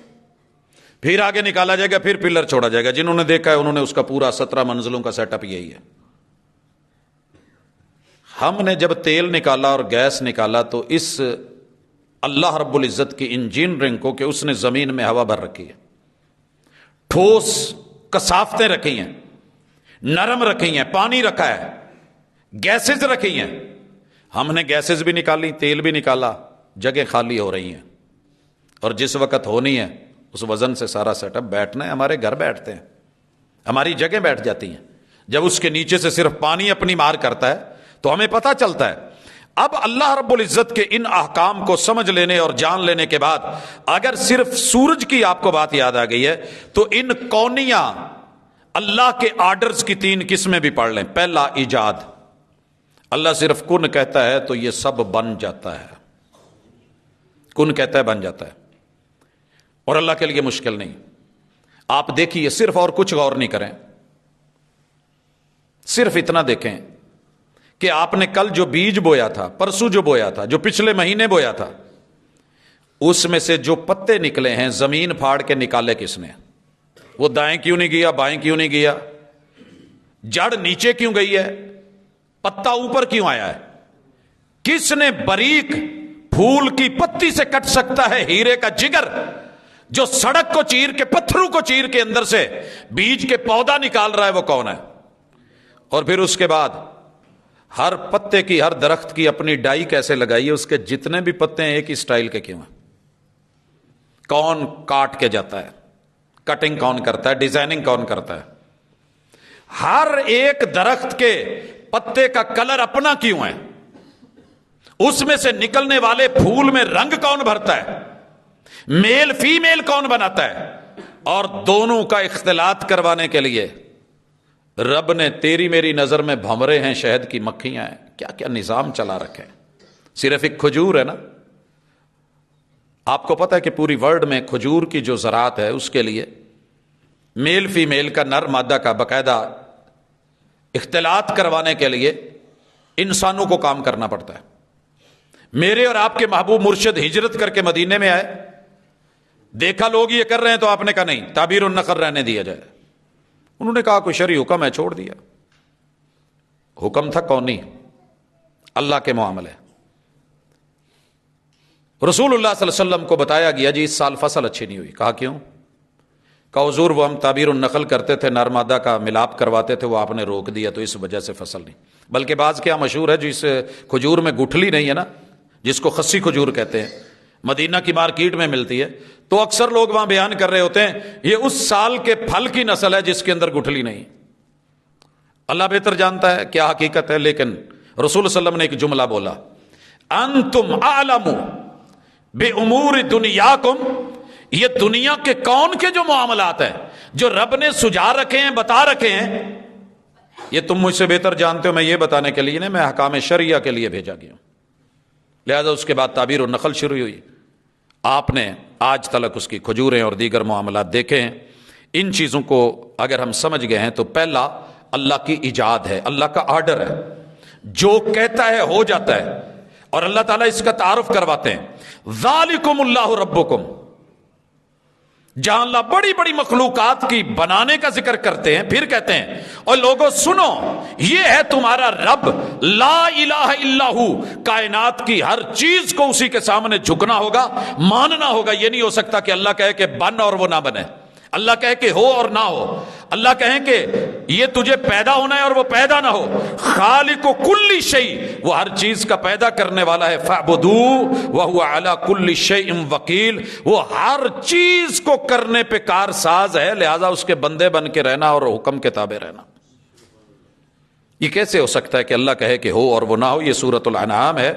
پھر آگے نکالا جائے گا، پھر پلر چھوڑا جائے گا۔ جنہوں نے دیکھا ہے انہوں نے اس کا پورا 17 منزلوں کا سیٹ اپ یہی ہے۔ ہم نے جب تیل نکالا اور گیس نکالا تو اس اللہ رب العزت کی انجینئرنگ کو کہ اس نے زمین میں ہوا بھر رکھی ہے، ٹھوس کثافتیں رکھی ہیں، نرم رکھی ہیں، پانی رکھا ہے، گیسز رکھی ہیں۔ ہم نے گیسز بھی نکالی، تیل بھی نکالا، جگہ خالی ہو رہی ہیں، اور جس وقت ہونی ہے اس وزن سے سارا سیٹ اپ بیٹھنا ہے۔ ہمارے گھر بیٹھتے ہیں، ہماری جگہ بیٹھ جاتی ہیں، جب اس کے نیچے سے صرف پانی اپنی مار کرتا ہے تو ہمیں پتہ چلتا ہے۔ اب اللہ رب العزت کے ان احکام کو سمجھ لینے اور جان لینے کے بعد اگر صرف سورج کی آپ کو بات یاد آ گئی ہے تو ان کونیاں اللہ کے آرڈرز کی 3 قسمیں بھی پڑھ لیں۔ پہلا، ایجاد، اللہ صرف کن کہتا ہے تو یہ سب بن جاتا ہے، کن کہتا ہے بن جاتا ہے، اور اللہ کے لیے مشکل نہیں۔ آپ دیکھیے، صرف اور کچھ غور نہیں کریں، صرف اتنا دیکھیں کہ آپ نے کل جو بیج بویا تھا، پرسوں جو بویا تھا، جو پچھلے مہینے بویا تھا، اس میں سے جو پتے نکلے ہیں زمین پھاڑ کے نکالے کس نے؟ وہ دائیں کیوں نہیں گیا، بائیں کیوں نہیں گیا؟ جڑ نیچے کیوں گئی ہے؟ پتا اوپر کیوں آیا ہے؟ کس نے باریک پھول کی پتی سے کٹ سکتا ہے ہیرے کا جگر، جو سڑک کو چیر کے، پتھروں کو چیر کے اندر سے بیج کے پودا نکال رہا ہے، وہ کون ہے؟ اور پھر اس کے بعد ہر پتے کی، ہر درخت کی اپنی ڈائی کیسے لگائی ہے، اس کے جتنے بھی پتے ہیں ایک ہی سٹائل کے کیوں ہیں؟ کون کاٹ کے جاتا ہے؟ کٹنگ کون کرتا ہے؟ ڈیزائننگ کون کرتا ہے؟ ہر ایک درخت کے پتے کا کلر اپنا کیوں ہے؟ اس میں سے نکلنے والے پھول میں رنگ کون بھرتا ہے؟ میل فیمیل کون بناتا ہے؟ اور دونوں کا اختلاط کروانے کے لیے رب نے تیری میری نظر میں بھمرے ہیں، شہد کی مکھیاں ہیں، کیا کیا نظام چلا رکھے ہیں۔ صرف ایک کھجور ہے نا، آپ کو پتا ہے کہ پوری ورلڈ میں کھجور کی جو زراعت ہے اس کے لیے میل فیمیل کا، نر مادہ کا باقاعدہ اختلاط کروانے کے لیے انسانوں کو کام کرنا پڑتا ہے۔ میرے اور آپ کے محبوب مرشد ہجرت کر کے مدینے میں آئے، دیکھا لوگ یہ کر رہے ہیں تو آپ نے کہا نہیں، تعبیر النقل رہنے دیا جائے. انہوں نے کہا کوئی شرعی حکم ہے، چھوڑ دیا. حکم تھا کونی، اللہ کے معاملے. رسول اللہ صلی اللہ علیہ وسلم کو بتایا گیا جی اس سال فصل اچھی نہیں ہوئی. کہا کیوں؟ کہا حضور وہ ہم تعبیر النقل کرتے تھے، نرمادہ کا ملاپ کرواتے تھے، وہ آپ نے روک دیا تو اس وجہ سے فصل نہیں. بلکہ بعض کیا مشہور ہے جس کھجور میں گٹھلی نہیں ہے نا، جس کو خسی کھجور کہتے ہیں، مدینہ کی مارکیٹ میں ملتی ہے، تو اکثر لوگ وہاں بیان کر رہے ہوتے ہیں یہ اس سال کے پھل کی نسل ہے جس کے اندر گٹھلی نہیں. اللہ بہتر جانتا ہے کیا حقیقت ہے، لیکن رسول صلی اللہ علیہ وسلم نے ایک جملہ بولا، انتم اعلم بامور دنیاکم، یہ دنیا کے کون کے جو معاملات ہیں جو رب نے سجا رکھے ہیں، بتا رکھے ہیں، یہ تم مجھ سے بہتر جانتے ہو. میں یہ بتانے کے لیے نہیں، میں احکام شرعیہ کے لیے بھیجا گیا ہوں. لہذا اس کے بعد تعبیر النقل شروع ہوئی. آپ نے آج تلک اس کی کھجوریں اور دیگر معاملات دیکھے ہیں. ان چیزوں کو اگر ہم سمجھ گئے ہیں تو پہلا اللہ کی ایجاد ہے، اللہ کا آرڈر ہے، جو کہتا ہے ہو جاتا ہے، اور اللہ تعالیٰ اس کا تعارف کرواتے ہیں. ذالکم اللہ ربکم، جہاں اللہ بڑی بڑی مخلوقات کی بنانے کا ذکر کرتے ہیں، پھر کہتے ہیں اور لوگوں سنو یہ ہے تمہارا رب، لا الہ الا ہو، کائنات کی ہر چیز کو اسی کے سامنے جھکنا ہوگا، ماننا ہوگا. یہ نہیں ہو سکتا کہ اللہ کہے کہ بن اور وہ نہ بنے، اللہ کہے کہ ہو اور نہ ہو، اللہ کہیں کہ یہ تجھے پیدا ہونا ہے اور وہ پیدا نہ ہو. خالق کل شیء، وہ ہر چیز کا پیدا کرنے والا ہے. فاعبدوہ وہو علی کل شیء وکیل، وہ ہر چیز کو کرنے پہ کارساز ہے، لہذا اس کے بندے بن کے رہنا اور حکم کے تابع رہنا. یہ کیسے ہو سکتا ہے کہ اللہ کہے کہ ہو اور وہ نہ ہو؟ یہ سورۃ الانعام ہے.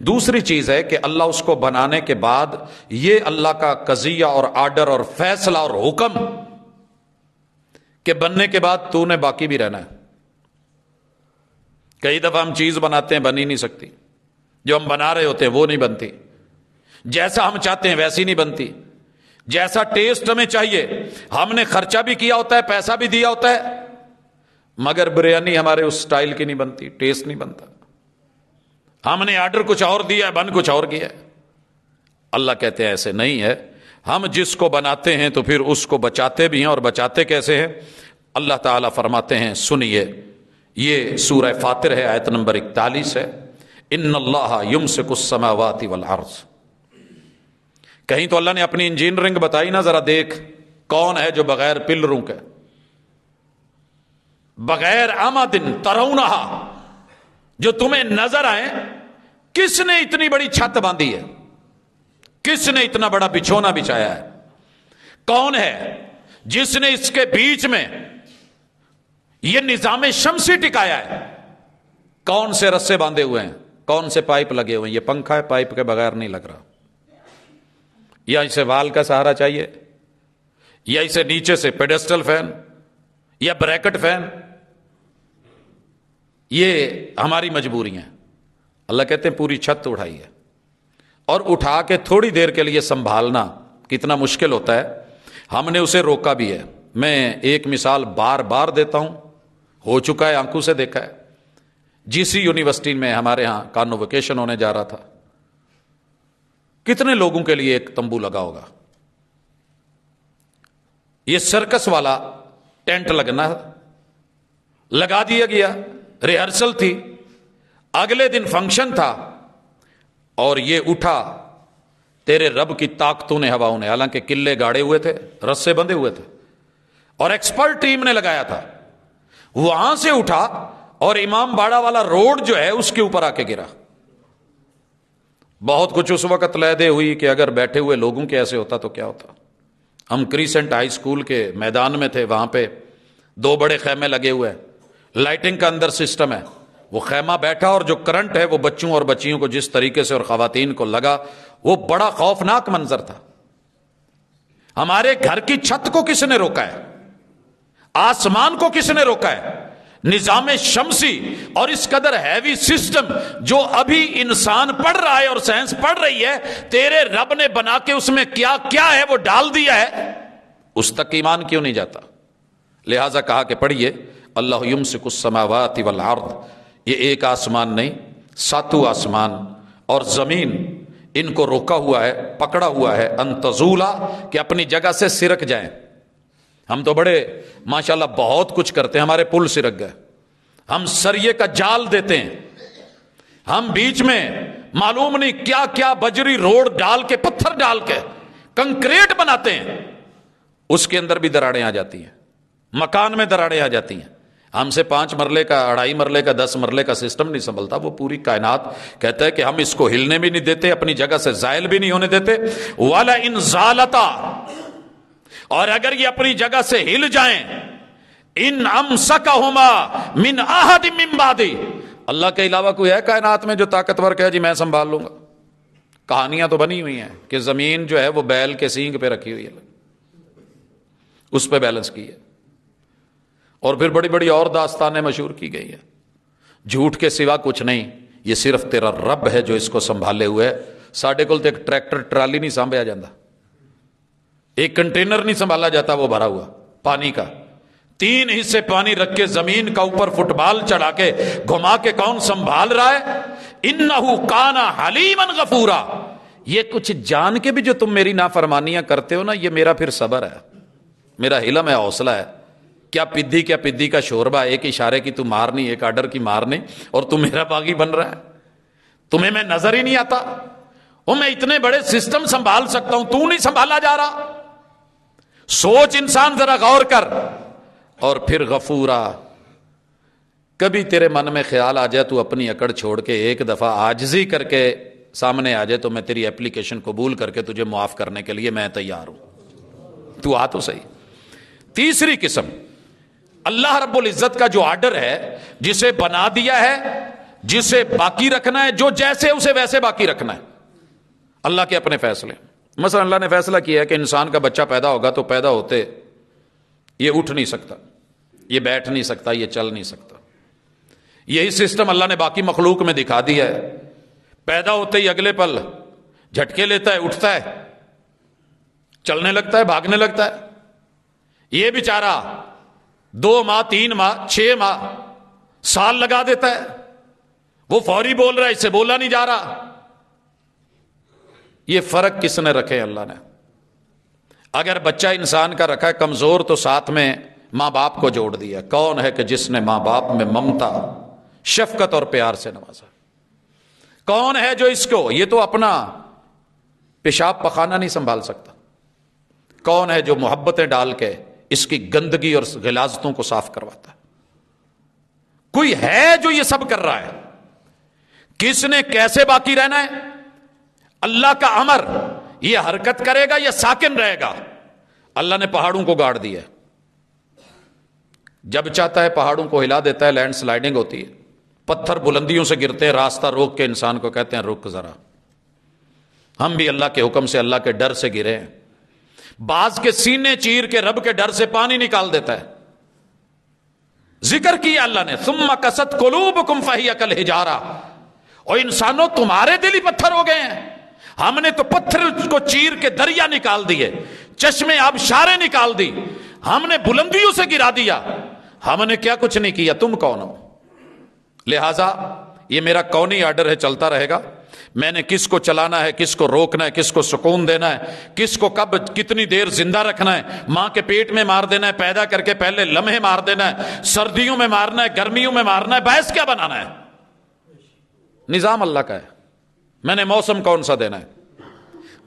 دوسری چیز ہے کہ اللہ اس کو بنانے کے بعد یہ اللہ کا قضیہ اور آرڈر اور فیصلہ اور حکم کہ بننے کے بعد تو نے باقی بھی رہنا ہے. کئی دفعہ ہم چیز بناتے ہیں بن ہی نہیں سکتی، جو ہم بنا رہے ہوتے ہیں وہ نہیں بنتی، جیسا ہم چاہتے ہیں ویسی نہیں بنتی، جیسا ٹیسٹ ہمیں چاہیے. ہم نے خرچہ بھی کیا ہوتا ہے، پیسہ بھی دیا ہوتا ہے، مگر بریانی ہمارے اس سٹائل کی نہیں بنتی، ٹیسٹ نہیں بنتا. ہم نے آرڈر کچھ اور دیا ہے، بن کچھ اور گیا ہے. اللہ کہتے ہیں ایسے نہیں ہے، ہم جس کو بناتے ہیں تو پھر اس کو بچاتے بھی ہیں، اور بچاتے کیسے ہیں؟ اللہ تعالیٰ فرماتے ہیں، سنیے، یہ سورہ فاطر ہے، آیت نمبر 41 ہے، ان اللہ یمسک السماوات والارض. کہیں تو اللہ نے اپنی انجینئرنگ بتائی نا، ذرا دیکھ کون ہے جو بغیر پلروں کے، بغیر عمدن ترونہا، جو تمہیں نظر آئے، کس نے اتنی بڑی چھت باندھی ہے، کس نے اتنا بڑا بچھونا بچھایا ہے، کون ہے جس نے اس کے بیچ میں یہ نظام شمسی ٹکایا ہے، کون سے رسے باندھے ہوئے ہیں، کون سے پائپ لگے ہوئے ہیں. یہ پنکھا ہے، پائپ کے بغیر نہیں لگ رہا، یا اسے وال کا سہارا چاہیے، یا اسے نیچے سے پیڈسٹل فین یا بریکٹ فین. یہ ہماری مجبوری ہیں. اللہ کہتے ہیں پوری چھت اٹھائی ہے، اور اٹھا کے تھوڑی دیر کے لیے سنبھالنا کتنا مشکل ہوتا ہے. ہم نے اسے روکا بھی ہے. میں ایک مثال بار بار دیتا ہوں، ہو چکا ہے، آنکھوں سے دیکھا ہے. جی یونیورسٹی میں ہمارے ہاں کانووکیشن ہونے جا رہا تھا، کتنے لوگوں کے لیے ایک تمبو لگا ہوگا. یہ سرکس والا ٹینٹ لگنا لگا دیا گیا، ریہرسل تھی، اگلے دن فنکشن تھا، اور یہ اٹھا، تیرے رب کی طاقتوں نے ہواؤں نے، حالانکہ قلعے گاڑے ہوئے تھے، رسے بندھے ہوئے تھے، اور ایکسپرٹ ٹیم نے لگایا تھا. وہاں سے اٹھا اور امام باڑہ والا روڈ جو ہے اس کے اوپر آ کے گرا. بہت کچھ اس وقت لہدے ہوئی کہ اگر بیٹھے ہوئے لوگوں کے ایسے ہوتا تو کیا ہوتا. ہم کریسنٹ ہائی اسکول کے میدان میں تھے، وہاں پہ 2 بڑے خیمے لگے ہوئے ہیں، لائٹنگ کا اندر سسٹم ہے. وہ خیمہ بیٹھا اور جو کرنٹ ہے وہ بچوں اور بچیوں کو جس طریقے سے اور خواتین کو لگا، وہ بڑا خوفناک منظر تھا. ہمارے گھر کی چھت کو کس نے روکا ہے؟ آسمان کو کس نے روکا ہے؟ نظام شمسی اور اس قدر ہیوی سسٹم جو ابھی انسان پڑھ رہا ہے اور سائنس پڑھ رہی ہے، تیرے رب نے بنا کے اس میں کیا کیا ہے وہ ڈال دیا ہے، اس تک ایمان کیوں نہیں جاتا؟ لہٰذا کہا کہ پڑھیے، اللہ یمسک السماوات والارض، یہ ایک آسمان نہیں، 7 آسمان اور زمین، ان کو روکا ہوا ہے، پکڑا ہوا ہے، ان تزولا، کہ اپنی جگہ سے سرک جائیں۔ ہم تو بڑے ماشاءاللہ بہت کچھ کرتے ہیں، ہمارے پل سرک گئے، ہم سریے کا جال دیتے ہیں، ہم بیچ میں معلوم نہیں کیا کیا بجری روڈ ڈال کے، پتھر ڈال کے کنکریٹ بناتے ہیں، اس کے اندر بھی دراڑیں آ جاتی ہیں، مکان میں دراڑیں آ جاتی ہیں۔ ہم سے 5 مرلے کا، 2.5 مرلے کا، 10 مرلے کا سسٹم نہیں سنبھلتا، وہ پوری کائنات کہتا ہے کہ ہم اس کو ہلنے بھی نہیں دیتے، اپنی جگہ سے زائل بھی نہیں ہونے دیتے۔ والا ان زالتا، اور اگر یہ اپنی جگہ سے ہل جائیں، ان امسکہما من احد من بعدی، اللہ کے علاوہ کوئی ہے کائنات میں جو طاقتور کہے جی میں سنبھال لوں گا؟ کہانیاں تو بنی ہوئی ہیں کہ زمین جو ہے وہ بیل کے سینگ پہ رکھی ہوئی ہے، اس پہ بیلنس کی ہے، اور پھر بڑی بڑی اور داستانیں مشہور کی گئی ہیں۔ جھوٹ کے سوا کچھ نہیں، یہ صرف تیرا رب ہے جو اس کو سنبھالے ہوئے ہے۔ ساڈے کول تے ایک ٹریکٹر ٹرالی نہیں سنبھایا جاتا، ایک کنٹینر نہیں سنبھالا جاتا وہ بھرا ہوا پانی کا، 3 حصے پانی رکھ کے زمین کا اوپر فٹ بال چڑھا کے گھما کے کون سنبھال رہا ہے؟ انہو کان حلیما غفورا۔ یہ کچھ جان کے بھی جو تم میری نافرمانیاں کرتے ہو نا، یہ میرا پھر صبر ہے، میرا حلم ہے، حوصلہ ہے۔ کیا پدھی کا شوربہ، ایک اشارے کی تو مارنی، ایک آرڈر کی مارنی، اور تو میرا باغی بن رہا ہے؟ تمہیں میں نظر ہی نہیں آتا؟ وہ میں اتنے بڑے سسٹم سنبھال سکتا ہوں، تو نہیں سنبھالا جا رہا؟ سوچ انسان، ذرا غور کر۔ اور پھر غفورا، کبھی تیرے من میں خیال آ جائے تو اپنی اکڑ چھوڑ کے ایک دفعہ عاجزی کر کے سامنے آ جائے تو میں تیری اپلیکیشن قبول کر کے تجھے معاف کرنے کے لیے میں تیار ہوں، تو آ تو صحیح۔ تیسری قسم، اللہ رب العزت کا جو آرڈر ہے، جسے بنا دیا ہے، جسے باقی رکھنا ہے، جو جیسے اسے ویسے باقی رکھنا ہے، اللہ کے اپنے فیصلے۔ مثلا اللہ نے فیصلہ کیا ہے کہ انسان کا بچہ پیدا ہوگا تو پیدا ہوتے یہ اٹھ نہیں سکتا، یہ بیٹھ نہیں سکتا، یہ چل نہیں سکتا۔ یہی سسٹم اللہ نے باقی مخلوق میں دکھا دیا ہے، پیدا ہوتے ہی اگلے پل جھٹکے لیتا ہے، اٹھتا ہے، چلنے لگتا ہے، بھاگنے لگتا ہے۔ یہ بیچارہ 2 ماہ 3 ماہ 6 ماہ سال لگا دیتا ہے، وہ فوری بول رہا ہے، اس سے بولا نہیں جا رہا۔ یہ فرق کس نے رکھے؟ اللہ نے۔ اگر بچہ انسان کا رکھا ہے کمزور تو ساتھ میں ماں باپ کو جوڑ دیا۔ کون ہے کہ جس نے ماں باپ میں ممتا، شفقت اور پیار سے نوازا؟ کون ہے جو اس کو، یہ تو اپنا پیشاب پخانہ نہیں سنبھال سکتا، کون ہے جو محبتیں ڈال کے اس کی گندگی اور غلاظتوں کو صاف کرواتا ہے؟ کوئی ہے جو یہ سب کر رہا ہے؟ کس نے کیسے باقی رہنا ہے؟ اللہ کا امر، یہ حرکت کرے گا یا ساکن رہے گا؟ اللہ نے پہاڑوں کو گاڑ دیا، جب چاہتا ہے پہاڑوں کو ہلا دیتا ہے، لینڈ سلائیڈنگ ہوتی ہے، پتھر بلندیوں سے گرتے ہیں، راستہ روک کے انسان کو کہتے ہیں رک ذرا۔ ہم بھی اللہ کے حکم سے، اللہ کے ڈر سے گرے ہیں۔ بعض کے سینے چیر کے رب کے ڈر سے پانی نکال دیتا ہے۔ ذکر کیا اللہ نے، ثم قست قلوبکم فہی کالحجارہ، اور انسانوں تمہارے دل ہی پتھر ہو گئے ہیں۔ ہم نے تو پتھر کو چیر کے دریا نکال دیے، چشمے آبشاریں نکال دی، ہم نے بلندیوں سے گرا دیا، ہم نے کیا کچھ نہیں کیا، تم کون ہو؟ لہذا یہ میرا کونی آرڈر ہے، چلتا رہے گا۔ میں نے کس کو چلانا ہے، کس کو روکنا ہے، کس کو سکون دینا ہے، کس کو کب کتنی دیر زندہ رکھنا ہے، ماں کے پیٹ میں مار دینا ہے، پیدا کر کے پہلے لمحے مار دینا ہے، سردیوں میں مارنا ہے، گرمیوں میں مارنا ہے، باعث کیا بنانا ہے؟ نظام اللہ کا ہے۔ میں نے موسم کون سا دینا ہے؟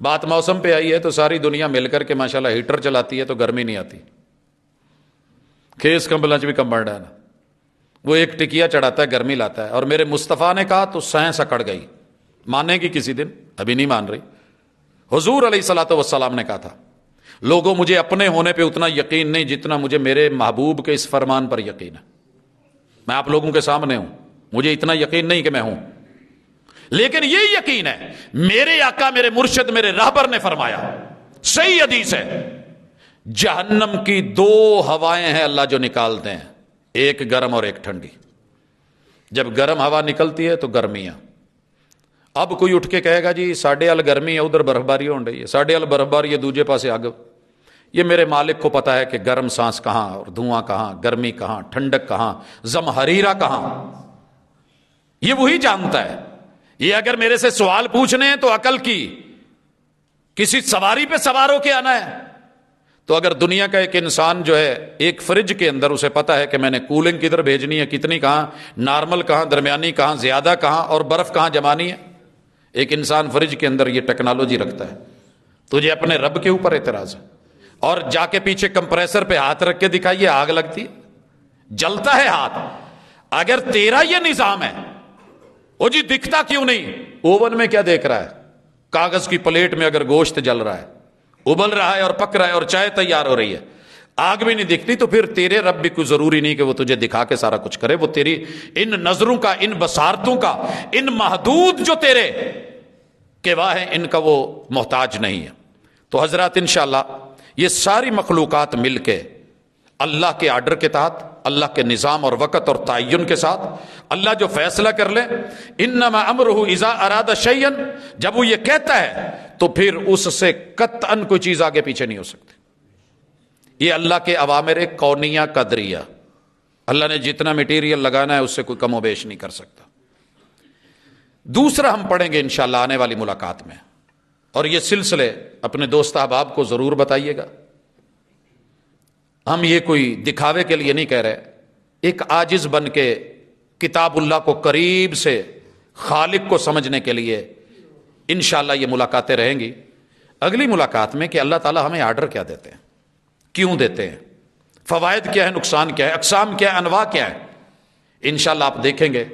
بات موسم پہ آئی ہے تو ساری دنیا مل کر کے ماشاءاللہ ہیٹر چلاتی ہے تو گرمی نہیں آتی، کھیس کمبلوں چ بھی کمبل ڈانا، وہ ایک ٹکیا چڑھاتا ہے، گرمی لاتا ہے۔ اور میرے مصطفیٰ نے کہا تو سائنس اکڑ گئی، مانے گی کسی دن، ابھی نہیں مان رہی۔ حضور علیہ الصلوۃ والسلام نے کہا تھا، لوگوں مجھے اپنے ہونے پہ اتنا یقین نہیں جتنا مجھے میرے محبوب کے اس فرمان پر یقین ہے۔ میں آپ لوگوں کے سامنے ہوں، مجھے اتنا یقین نہیں کہ میں ہوں، لیکن یہ یقین ہے میرے آقا، میرے مرشد، میرے راہبر نے فرمایا، صحیح حدیث ہے، جہنم کی 2 ہوائیں ہیں اللہ جو نکالتے ہیں، ایک گرم اور ایک ٹھنڈی۔ جب گرم ہوا نکلتی ہے تو گرمیاں، اب کوئی اٹھ کے کہے گا جی ساڈے ال گرمی ہے، ادھر برف باری ہو رہی ہے، ساڈے ال برف باری ہے، دوجے پاسے اگ۔ یہ میرے مالک کو پتا ہے کہ گرم سانس کہاں اور دھواں کہاں، گرمی کہاں، ٹھنڈک کہاں، زمہریرہ کہاں، یہ وہی جانتا ہے۔ یہ اگر میرے سے سوال پوچھنے ہیں تو عقل کی، کسی سواری پہ سوار ہو کے آنا ہے۔ تو اگر دنیا کا ایک انسان جو ہے ایک فریج کے اندر اسے پتا ہے کہ میں نے کولنگ کدھر بھیجنی ہے، کتنی کہاں، نارمل کہاں، درمیانی کہاں، زیادہ کہاں، اور برف کہاں جمانی ہے، ایک انسان فریج کے اندر یہ ٹیکنالوجی رکھتا ہے، تجھے اپنے رب کے اوپر اعتراض ہے؟ اور جا کے پیچھے کمپریسر پہ ہاتھ رکھ کے دکھائیے، آگ لگتی ہے، جلتا ہے ہاتھ۔ اگر تیرا یہ نظام ہے، وہ جی دکھتا کیوں نہیں؟ اوون میں کیا دیکھ رہا ہے؟ کاغذ کی پلیٹ میں اگر گوشت جل رہا ہے، ابل رہا ہے اور پک رہا ہے اور چائے تیار ہو رہی ہے، آگ بھی نہیں دکھتی، تو پھر تیرے رب بھی کوئی ضروری نہیں کہ وہ تجھے دکھا کے سارا کچھ کرے، وہ تیری ان نظروں کا، ان بصارتوں کا، ان محدود جو تیرے کیوا ہیں، ان کا وہ محتاج نہیں ہے۔ تو حضرات انشاءاللہ یہ ساری مخلوقات مل کے اللہ کے آرڈر کے تحت، اللہ کے نظام اور وقت اور تعین کے ساتھ اللہ جو فیصلہ کر لے، انما امرہ اذا اراد شیئا، جب وہ یہ کہتا ہے تو پھر اس سے قطعاً کوئی چیز آگے پیچھے نہیں ہو سکتی۔ یہ اللہ کے اوامر کونیہ قدریہ، اللہ نے جتنا مٹیریل لگانا ہے اس سے کوئی کم و بیش نہیں کر سکتا۔ دوسرا ہم پڑھیں گے انشاءاللہ آنے والی ملاقات میں، اور یہ سلسلے اپنے دوست احباب کو ضرور بتائیے گا۔ ہم یہ کوئی دکھاوے کے لیے نہیں کہہ رہے، ایک عاجز بن کے کتاب اللہ کو قریب سے خالق کو سمجھنے کے لیے انشاءاللہ یہ ملاقاتیں رہیں گی۔ اگلی ملاقات میں کہ اللہ تعالیٰ ہمیں آرڈر کیا دیتے ہیں، کیوں دیتے ہیں، فوائد کیا ہے، نقصان کیا ہے، اقسام کیا ہے، انواع کیا ہے، انشاءاللہ آپ دیکھیں گے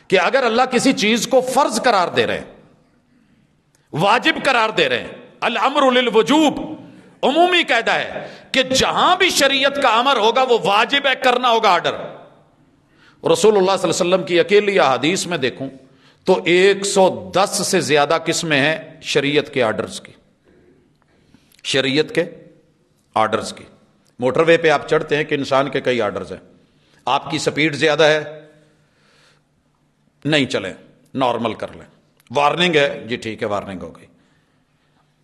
کہ اگر اللہ کسی چیز کو فرض قرار دے رہے ہیں، واجب قرار دے رہے ہیں، الامر للوجوب عمومی قاعدہ ہے کہ جہاں بھی شریعت کا امر ہوگا وہ واجب ہے، کرنا ہوگا آرڈر۔ رسول اللہ صلی اللہ علیہ وسلم کی اکیلی احادیث میں دیکھوں تو 110 سے زیادہ قسمیں ہیں شریعت کے آرڈرز کی، شریعت کے آرڈرز کی۔ موٹر وے پہ آپ چڑھتے ہیں کہ انسان کے کئی آرڈرز ہیں، آپ کی سپیڈ زیادہ ہے، نہیں چلیں، نارمل کر لیں، وارننگ ہے، جی ٹھیک ہے وارننگ ہو گئی،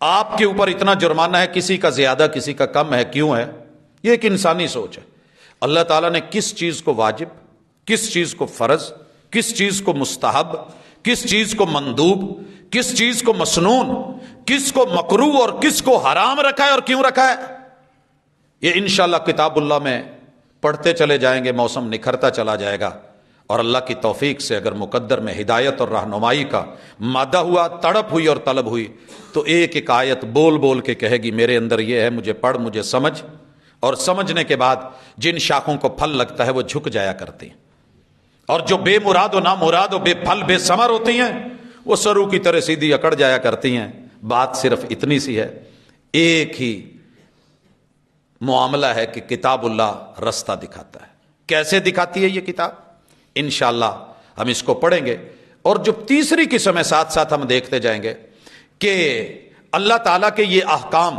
آپ کے اوپر اتنا جرمانہ ہے، کسی کا زیادہ کسی کا کم ہے، کیوں ہے؟ یہ ایک انسانی سوچ ہے۔ اللہ تعالیٰ نے کس چیز کو واجب، کس چیز کو فرض، کس چیز کو مستحب، کس چیز کو مندوب، کس چیز کو مسنون، کس کو مکروہ اور کس کو حرام رکھا ہے اور کیوں رکھا ہے، یہ انشاءاللہ کتاب اللہ میں پڑھتے چلے جائیں گے، موسم نکھرتا چلا جائے گا، اور اللہ کی توفیق سے اگر مقدر میں ہدایت اور رہنمائی کا مادہ ہوا، تڑپ ہوئی اور طلب ہوئی، تو ایک ایک آیت بول بول کے کہے گی میرے اندر یہ ہے، مجھے پڑھ، مجھے سمجھ، اور سمجھنے کے بعد جن شاخوں کو پھل لگتا ہے وہ جھک جایا کرتی ہیں، اور جو بے مراد و نامراد و بے پھل بے ثمر ہوتی ہیں وہ سرو کی طرح سیدھی اکڑ جایا کرتی ہیں۔ بات صرف اتنی سی ہے، ایک ہی معاملہ ہے کہ کتاب اللہ رستہ دکھاتا ہے۔ کیسے دکھاتی ہے یہ کتاب؟ انشاءاللہ ہم اس کو پڑھیں گے، اور جو تیسری قسم ہے ساتھ ساتھ ہم دیکھتے جائیں گے کہ اللہ تعالیٰ کے یہ احکام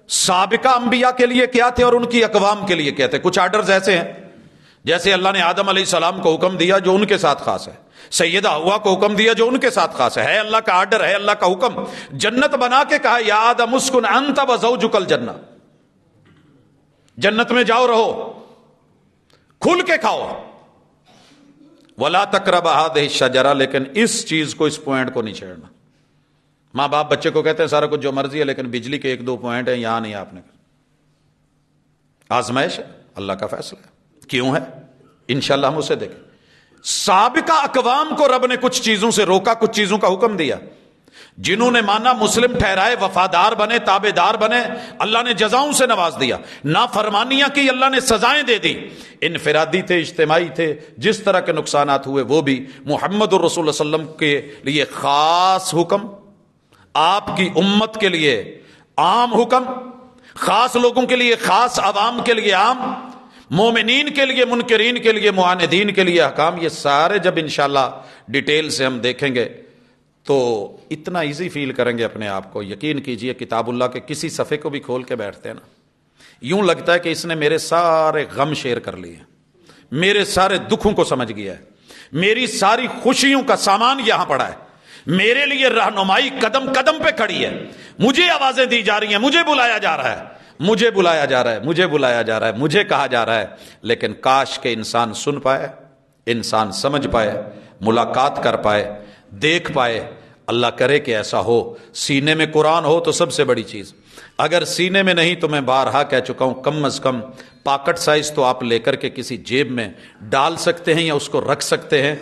سابقہ انبیاء کے لیے کیا تھے اور ان کی اقوام کے لیے کیا تھے۔ کچھ آرڈرز ایسے ہیں جیسے اللہ نے آدم علیہ السلام کو حکم دیا جو ان کے ساتھ خاص ہے، سیدہ حوا کو حکم دیا جو ان کے ساتھ خاص ہے اللہ کا آرڈر ہے، اللہ کا حکم۔ جنت بنا کے کہا یا آدم اسکن انت وزوجک الجنہ، جنت میں جاؤ رہو، کھل کے کھاؤ، ولا تقربا هذه الشجرہ، لیکن اس چیز کو، اس پوائنٹ کو نہیں چھیڑنا۔ ماں باپ بچے کو کہتے ہیں سارا کچھ جو مرضی ہے لیکن بجلی کے 1-2 پوائنٹ ہیں یہاں نہیں، آپ نے آزمائش ہے، اللہ کا فیصلہ ہے، کیوں ہے انشاءاللہ ہم اسے دیکھیں۔ سابقہ اقوام کو رب نے کچھ چیزوں سے روکا، کچھ چیزوں کا حکم دیا، جنہوں نے مانا مسلم ٹھہرائے، وفادار بنے، تابعدار بنے، اللہ نے جزاؤں سے نواز دیا۔ نافرمانیاں کی، اللہ نے سزائیں دے دی۔ انفرادی تھے، اجتماعی تھے، جس طرح کے نقصانات ہوئے وہ بھی محمد الرسول اللہ صلی اللہ علیہ وسلم کے لیے خاص حکم، آپ کی امت کے لیے عام حکم، خاص لوگوں کے لیے خاص، عوام کے لیے عام، مومنین کے لیے، منکرین کے لیے، معاندین کے لیے احکام۔ یہ سارے جب انشاءاللہ ڈیٹیل سے ہم دیکھیں گے تو اتنا ایزی فیل کریں گے اپنے آپ کو۔ یقین کیجئے کتاب اللہ کے کسی صفحے کو بھی کھول کے بیٹھتے ہیں نا، یوں لگتا ہے کہ اس نے میرے سارے غم شیئر کر لیے، میرے سارے دکھوں کو سمجھ گیا ہے، میری ساری خوشیوں کا سامان یہاں پڑا ہے، میرے لیے رہنمائی قدم قدم پہ کھڑی ہے، مجھے آوازیں دی جا رہی ہیں، مجھے بلایا جا رہا ہے، مجھے بلایا جا رہا ہے، مجھے بلایا جا رہا ہے، مجھے کہا جا رہا ہے۔ لیکن کاش کہ انسان سن پائے، انسان سمجھ پائے، ملاقات کر پائے، دیکھ پائے۔ اللہ کرے کہ ایسا ہو۔ سینے میں قرآن ہو تو سب سے بڑی چیز، اگر سینے میں نہیں تو میں بارہا کہہ چکا ہوں کم از کم پاکٹ سائز تو آپ لے کر کے کسی جیب میں ڈال سکتے ہیں یا اس کو رکھ سکتے ہیں۔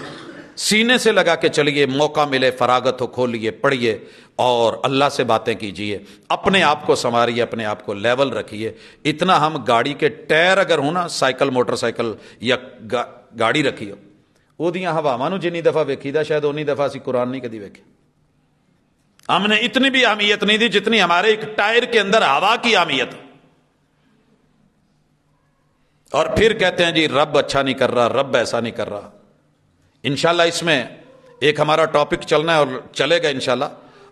سینے سے لگا کے چلیے، موقع ملے فراغت ہو کھولیے، پڑھیے اور اللہ سے باتیں کیجیے، اپنے آپ کو سنواریے، اپنے آپ کو لیول رکھیے۔ اتنا ہم گاڑی کے ٹائر اگر ہوں نا، سائیکل موٹر سائیکل یا گاڑی رکھی ہو، وہ دیاں ہواواں نو جنی دفعہ ویکھی دا شاید اونی دفعہ اسی قرآن نہیں کدی ویکھے۔ ہم نے اتنی بھی اہمیت نہیں دی جتنی ہمارے ایک ٹائر کے اندر ہوا کی اہمیت۔ اور پھر کہتے ہیں جی رب اچھا نہیں کر رہا، رب ایسا نہیں کر رہا۔ انشاءاللہ اس میں ایک ہمارا ٹاپک چلنا ہے اور چلے گا انشاءاللہ،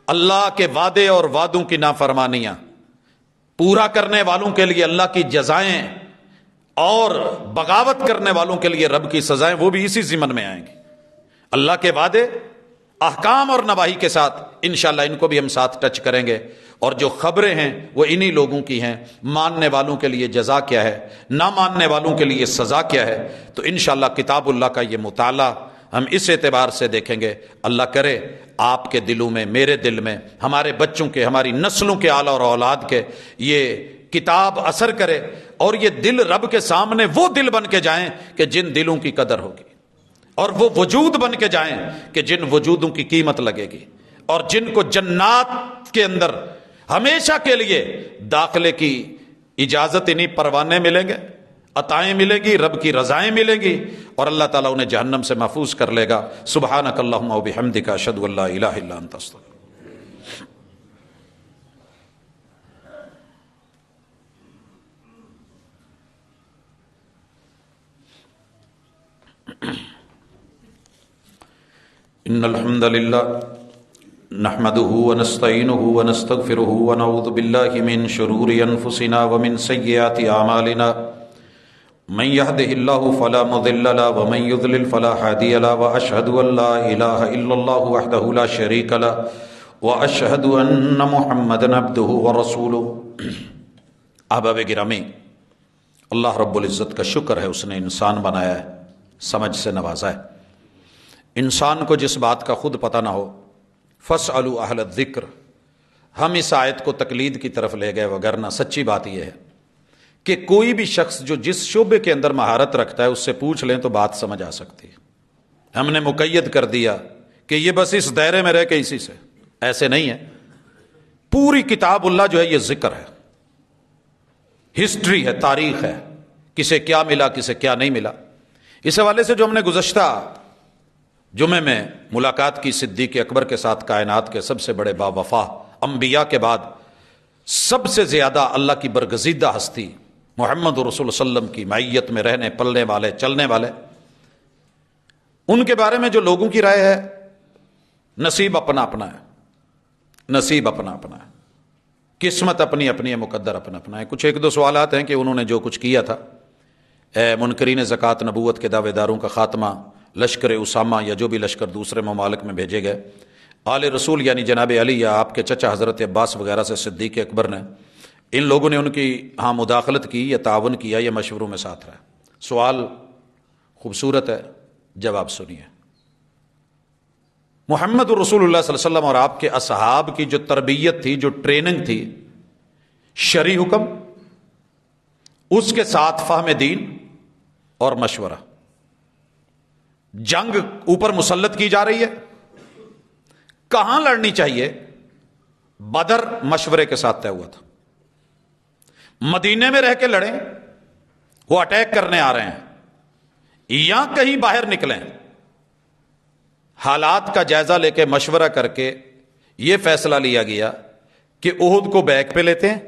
اللہ کے وعدے اور وعدوں کی نافرمانیاں پورا کرنے والوں کے لیے اللہ کی جزائیں اور بغاوت کرنے والوں کے لیے رب کی سزائیں، وہ بھی اسی ضمن میں آئیں گی۔ اللہ کے وعدے احکام اور نواہی کے ساتھ انشاءاللہ ان کو بھی ہم ساتھ ٹچ کریں گے، اور جو خبریں ہیں وہ انہی لوگوں کی ہیں۔ ماننے والوں کے لیے جزا کیا ہے، نہ ماننے والوں کے لیے سزا کیا ہے، تو انشاءاللہ کتاب اللہ کا یہ مطالعہ ہم اس اعتبار سے دیکھیں گے۔ اللہ کرے آپ کے دلوں میں، میرے دل میں، ہمارے بچوں کے، ہماری نسلوں کے آل اور اولاد کے یہ کتاب اثر کرے، اور یہ دل رب کے سامنے وہ دل بن کے جائیں کہ جن دلوں کی قدر ہوگی، اور وہ وجود بن کے جائیں کہ جن وجودوں کی قیمت لگے گی، اور جن کو جنات کے اندر ہمیشہ کے لیے داخلے کی اجازت، انہیں پروانے ملیں گے، عطائیں ملیں گی، رب کی رضائیں ملیں گی، اور اللہ تعالیٰ انہیں جہنم سے محفوظ کر لے گا۔ سبحانک اللہم و بحمدک، اشہد ان لا الہ الا انت، استغفرک۔ ان الحمد للہ نحمده ونستعینه ونستغفره ونعوذ باللہ من شرور انفسنا ومن سیئات اعمالنا، من يهده الله فلا مضل له ومن يضلل فلا هادي له، واشهد ان لا اله الا الله وحده لا شريك له، واشهد ان محمدا عبده ورسوله۔ احباب گرامی، اللہ رب العزت کا شکر ہے، اس نے انسان بنایا ہے، سمجھ سے نوازا ہے۔ انسان کو جس بات کا خود پتہ نہ ہو، فاسألوا اہل الذکر، ہم اس آیت کو تقلید کی طرف لے گئے، وگرنہ سچی بات یہ ہے کہ کوئی بھی شخص جو جس شعبے کے اندر مہارت رکھتا ہے اس سے پوچھ لیں تو بات سمجھ آ سکتی ہے۔ ہم نے مقید کر دیا کہ یہ بس اس دائرے میں رہ کے اسی سے، ایسے نہیں ہے۔ پوری کتاب اللہ جو ہے یہ ذکر ہے، ہسٹری ہے، تاریخ ہے، کسے کیا ملا، کسے کیا نہیں ملا۔ اس حوالے سے جو ہم نے گزشتہ جمعے میں ملاقات کی صدیق اکبر کے ساتھ، کائنات کے سب سے بڑے باوفا انبیاء کے بعد سب سے زیادہ اللہ کی برگزیدہ ہستی محمد رسول اللہ صلی اللہ علیہ وسلم کی معیت میں رہنے، پلنے والے، چلنے والے، ان کے بارے میں جو لوگوں کی رائے ہے، نصیب اپنا اپنا ہے، نصیب اپنا اپنا ہے، قسمت اپنی اپنی ہے، مقدر اپنا اپنا ہے۔ کچھ ایک دو سوالات ہیں کہ انہوں نے جو کچھ کیا تھا، منکرین زکوٰۃ نبوت کے دعوے داروں کا خاتمہ، لشکر اسامہ یا جو بھی لشکر دوسرے ممالک میں بھیجے گئے، آل رسول یعنی جناب علی یا آپ کے چچا حضرت عباس وغیرہ سے صدیق اکبر نے، ان لوگوں نے ان کی مداخلت کی یا تعاون کیا یا مشوروں میں ساتھ رہا۔ سوال خوبصورت ہے، جواب سنیے۔ محمد رسول اللہ صلی اللہ علیہ وسلم اور آپ کے اصحاب کی جو تربیت تھی، جو ٹریننگ تھی، شرعی حکم، اس کے ساتھ فہم دین اور مشورہ۔ جنگ اوپر مسلط کی جا رہی ہے، کہاں لڑنی چاہیے؟ بدر مشورے کے ساتھ طے ہوا تھا۔ مدینے میں رہ کے لڑیں، وہ اٹیک کرنے آ رہے ہیں، یا کہیں باہر نکلیں، حالات کا جائزہ لے کے مشورہ کر کے یہ فیصلہ لیا گیا کہ احد کو بیک پہ لیتے ہیں،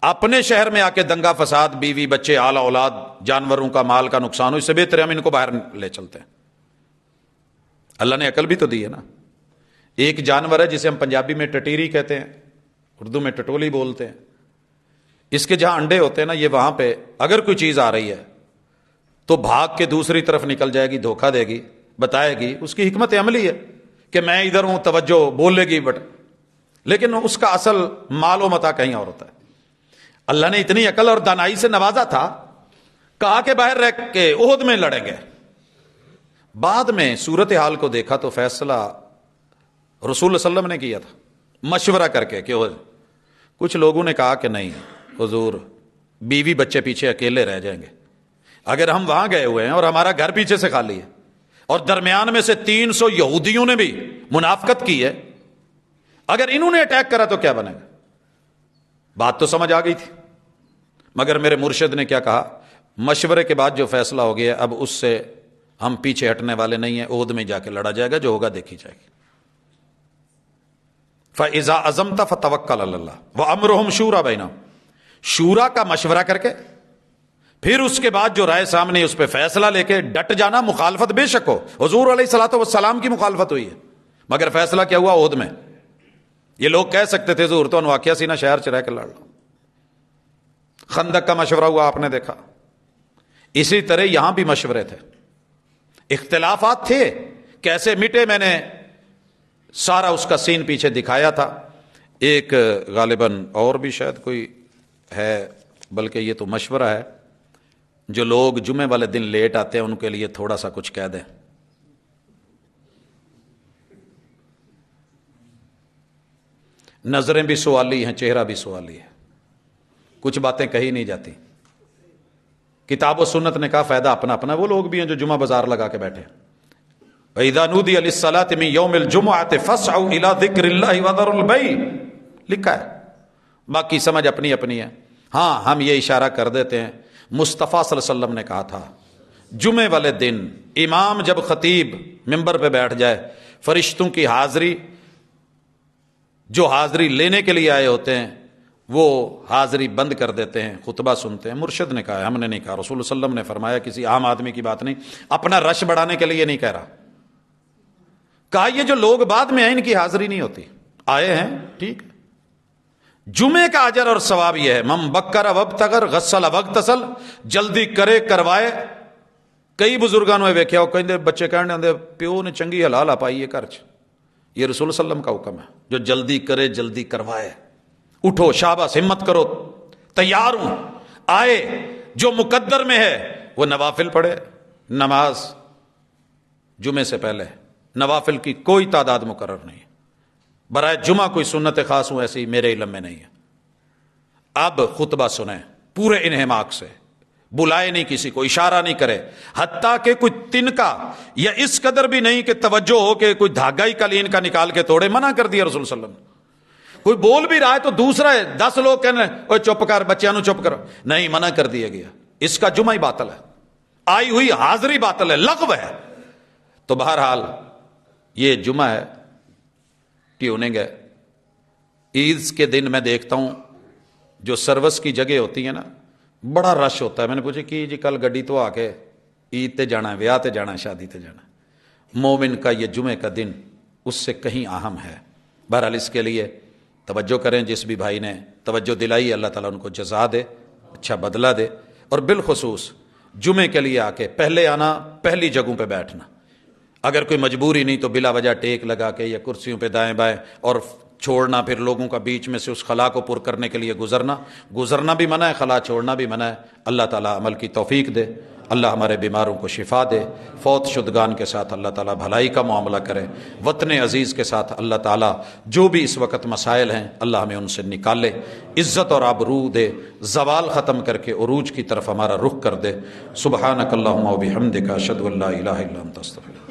اپنے شہر میں آ کے دنگا فساد، بیوی بچے، آل اولاد، جانوروں کا مال کا نقصان ہو، اس سے بہتر ہم ان کو باہر لے چلتے ہیں۔ اللہ نے عقل بھی تو دی ہے نا۔ ایک جانور ہے جسے ہم پنجابی میں ٹٹیری کہتے ہیں، اردو میں ٹٹولی بولتے ہیں، اس کے جہاں انڈے ہوتے ہیں نا، یہ وہاں پہ اگر کوئی چیز آ رہی ہے تو بھاگ کے دوسری طرف نکل جائے گی، دھوکہ دے گی، بتائے گی، اس کی حکمت عملی ہے کہ میں ادھر ہوں، توجہ بولے گی، بٹ لیکن اس کا اصل مال و متاع کہیں اور ہوتا ہے۔ اللہ نے اتنی عقل اور دانائی سے نوازا تھا، کہا کہ باہر رہ کے احد میں لڑیں گے، بعد میں صورتحال کو دیکھا تو فیصلہ رسول اللہ صلی اللہ علیہ وسلم نے کیا تھا مشورہ کر کے کہ کچھ لوگوں نے کہا کہ نہیں حضور بیوی بچے پیچھے اکیلے رہ جائیں گے، اگر ہم وہاں گئے ہوئے ہیں اور ہمارا گھر پیچھے سے خالی ہے اور درمیان میں سے 300 یہودیوں نے بھی منافقت کی ہے، اگر انہوں نے اٹیک کرا تو کیا بنے گا؟ بات تو سمجھ آ گئی تھی، مگر میرے مرشد نے کیا کہا، مشورے کے بعد جو فیصلہ ہو گیا اب اس سے ہم پیچھے ہٹنے والے نہیں ہیں، عہد میں جا کے لڑا جائے گا، جو ہوگا دیکھی جائے گی۔ فَإِذَا عَزَمْتَ فَتَوَكَّلْ عَلَى اللَّهِ وَأَمْرُهُمْ شُورَى بَيْنَهُمْ، شورا کا مشورہ کر کے پھر اس کے بعد جو رائے سامنے اس پہ فیصلہ لے کے ڈٹ جانا، مخالفت بے شک ہو، حضور علیہ الصلوۃ والسلام کی مخالفت ہوئی ہے مگر فیصلہ کیا ہوا؟ عہد میں۔ یہ لوگ کہہ سکتے تھے حضور تو واقعہ سی نا شہر چ رہ کے لڑ لو، خندق کا مشورہ ہوا آپ نے دیکھا، اسی طرح یہاں بھی مشورے تھے، اختلافات تھے، کیسے مٹے میں نے سارا اس کا سین پیچھے دکھایا تھا۔ ایک غالباً اور بھی شاید کوئی ہے، بلکہ یہ تو مشورہ ہے، جو لوگ جمعے والے دن لیٹ آتے ہیں ان کے لیے تھوڑا سا کچھ کہہ دیں۔ نظریں بھی سوالی ہیں، چہرہ بھی سوالی ہے، کچھ باتیں کہی نہیں جاتی۔ کتاب و سنت نے کہا فائدہ اپنا اپنا، وہ لوگ بھی ہیں جو جمعہ بازار لگا کے بیٹھے۔ وَإِذَا نُودِيَ لِلصَّلَاةِ مِن يَوْمِ الْجُمُعَةِ فَاسْعَوْا إِلَىٰ ذِكْرِ اللَّهِ وَذَرُوا الْبَيْعَ، لکھا ہے، باقی سمجھ اپنی اپنی ہے۔ ہاں ہم یہ اشارہ کر دیتے ہیں، مصطفیٰ صلی اللہ علیہ وسلم نے کہا تھا جمعے والے دن امام جب خطیب ممبر پہ بیٹھ جائے، فرشتوں کی حاضری، جو حاضری لینے کے لیے آئے ہوتے ہیں وہ حاضری بند کر دیتے ہیں، خطبہ سنتے ہیں۔ مرشد نے کہا ہے، ہم نے نہیں کہا، رسول اللہ صلی اللہ علیہ وسلم نے فرمایا، کسی عام آدمی کی بات نہیں، اپنا رش بڑھانے کے لیے نہیں کہہ رہا۔ کہا یہ جو لوگ بعد میں آئے ان کی حاضری نہیں ہوتی، آئے ہیں ٹھیک، جمعے کا اجر اور ثواب یہ ہے، من بکر وابتغر غسل واغتسل، جلدی کرے کروائے۔ کئی بزرگاں نے ویکھیا وہ کہندے بچے کہنے ہوندے پیو نے چنگی حلال پائی ہے گھر چ، یہ رسول اللہ صلی اللہ علیہ وسلم کا حکم ہے، جو جلدی کرے جلدی کروائے۔ اٹھو شاباش، ہمت کرو، تیار ہوں، آئے، جو مقدر میں ہے وہ نوافل پڑھے، نماز جمعے سے پہلے نوافل کی کوئی تعداد مقرر نہیں ہے، برائے جمعہ کوئی سنت خاص ہوں ایسی میرے علم میں نہیں ہے۔ اب خطبہ سنیں پورے انہماک سے، بلائے نہیں کسی کو، اشارہ نہیں کرے، حتیٰ کہ کوئی تنکا یا اس قدر بھی نہیں کہ توجہ ہو کہ کوئی دھاگا ہی قالین کا نکال کے توڑے، منع کر دیا رسول صلی اللہ علیہ وسلم نے۔ کوئی بول بھی رہا ہے تو دوسرا ہے 10 لوگ کہنے اوے چپ کر، بچیاں نو چپ کرو، نہیں، منع کر دیا گیا، اس کا جمعہ ہی باطل ہے، آئی ہوئی حاضری باطل ہے، لغو ہے۔ تو بہرحال یہ جمعہ ہے، ٹیوننگ ہے۔ عید کے دن میں دیکھتا ہوں جو سروس کی جگہ ہوتی ہے نا، بڑا رش ہوتا ہے۔ میں نے پوچھا کہ جی کل گڈی تو آ کے عید تے جانا ہے، ویاہ تے جانا ہے، شادی تے جانا ہے۔ مومن کا یہ جمعے کا دن اس سے کہیں اہم ہے۔ بہرحال اس کے لیے توجہ کریں، جس بھی بھائی نے توجہ دلائی اللہ تعالیٰ ان کو جزا دے، اچھا بدلہ دے، اور بالخصوص جمعے کے لیے آ کے پہلے آنا، پہلی جگہوں پہ بیٹھنا، اگر کوئی مجبوری نہیں تو بلا وجہ ٹیک لگا کے یا کرسیوں پہ دائیں بائیں اور چھوڑنا، پھر لوگوں کا بیچ میں سے اس خلا کو پر کرنے کے لیے گزرنا بھی منع ہے، خلا چھوڑنا بھی منع ہے۔ اللہ تعالیٰ عمل کی توفیق دے، اللہ ہمارے بیماروں کو شفا دے، فوت شدگان کے ساتھ اللہ تعالیٰ بھلائی کا معاملہ کرے، وطن عزیز کے ساتھ اللہ تعالیٰ جو بھی اس وقت مسائل ہیں اللہ ہمیں ان سے نکالے، عزت اور آبرو دے، زوال ختم کر کے عروج کی طرف ہمارا رخ کر دے۔ سبحانک اللہم و بحمدک، اشہد ان لا الہ الا انت، استغفرک۔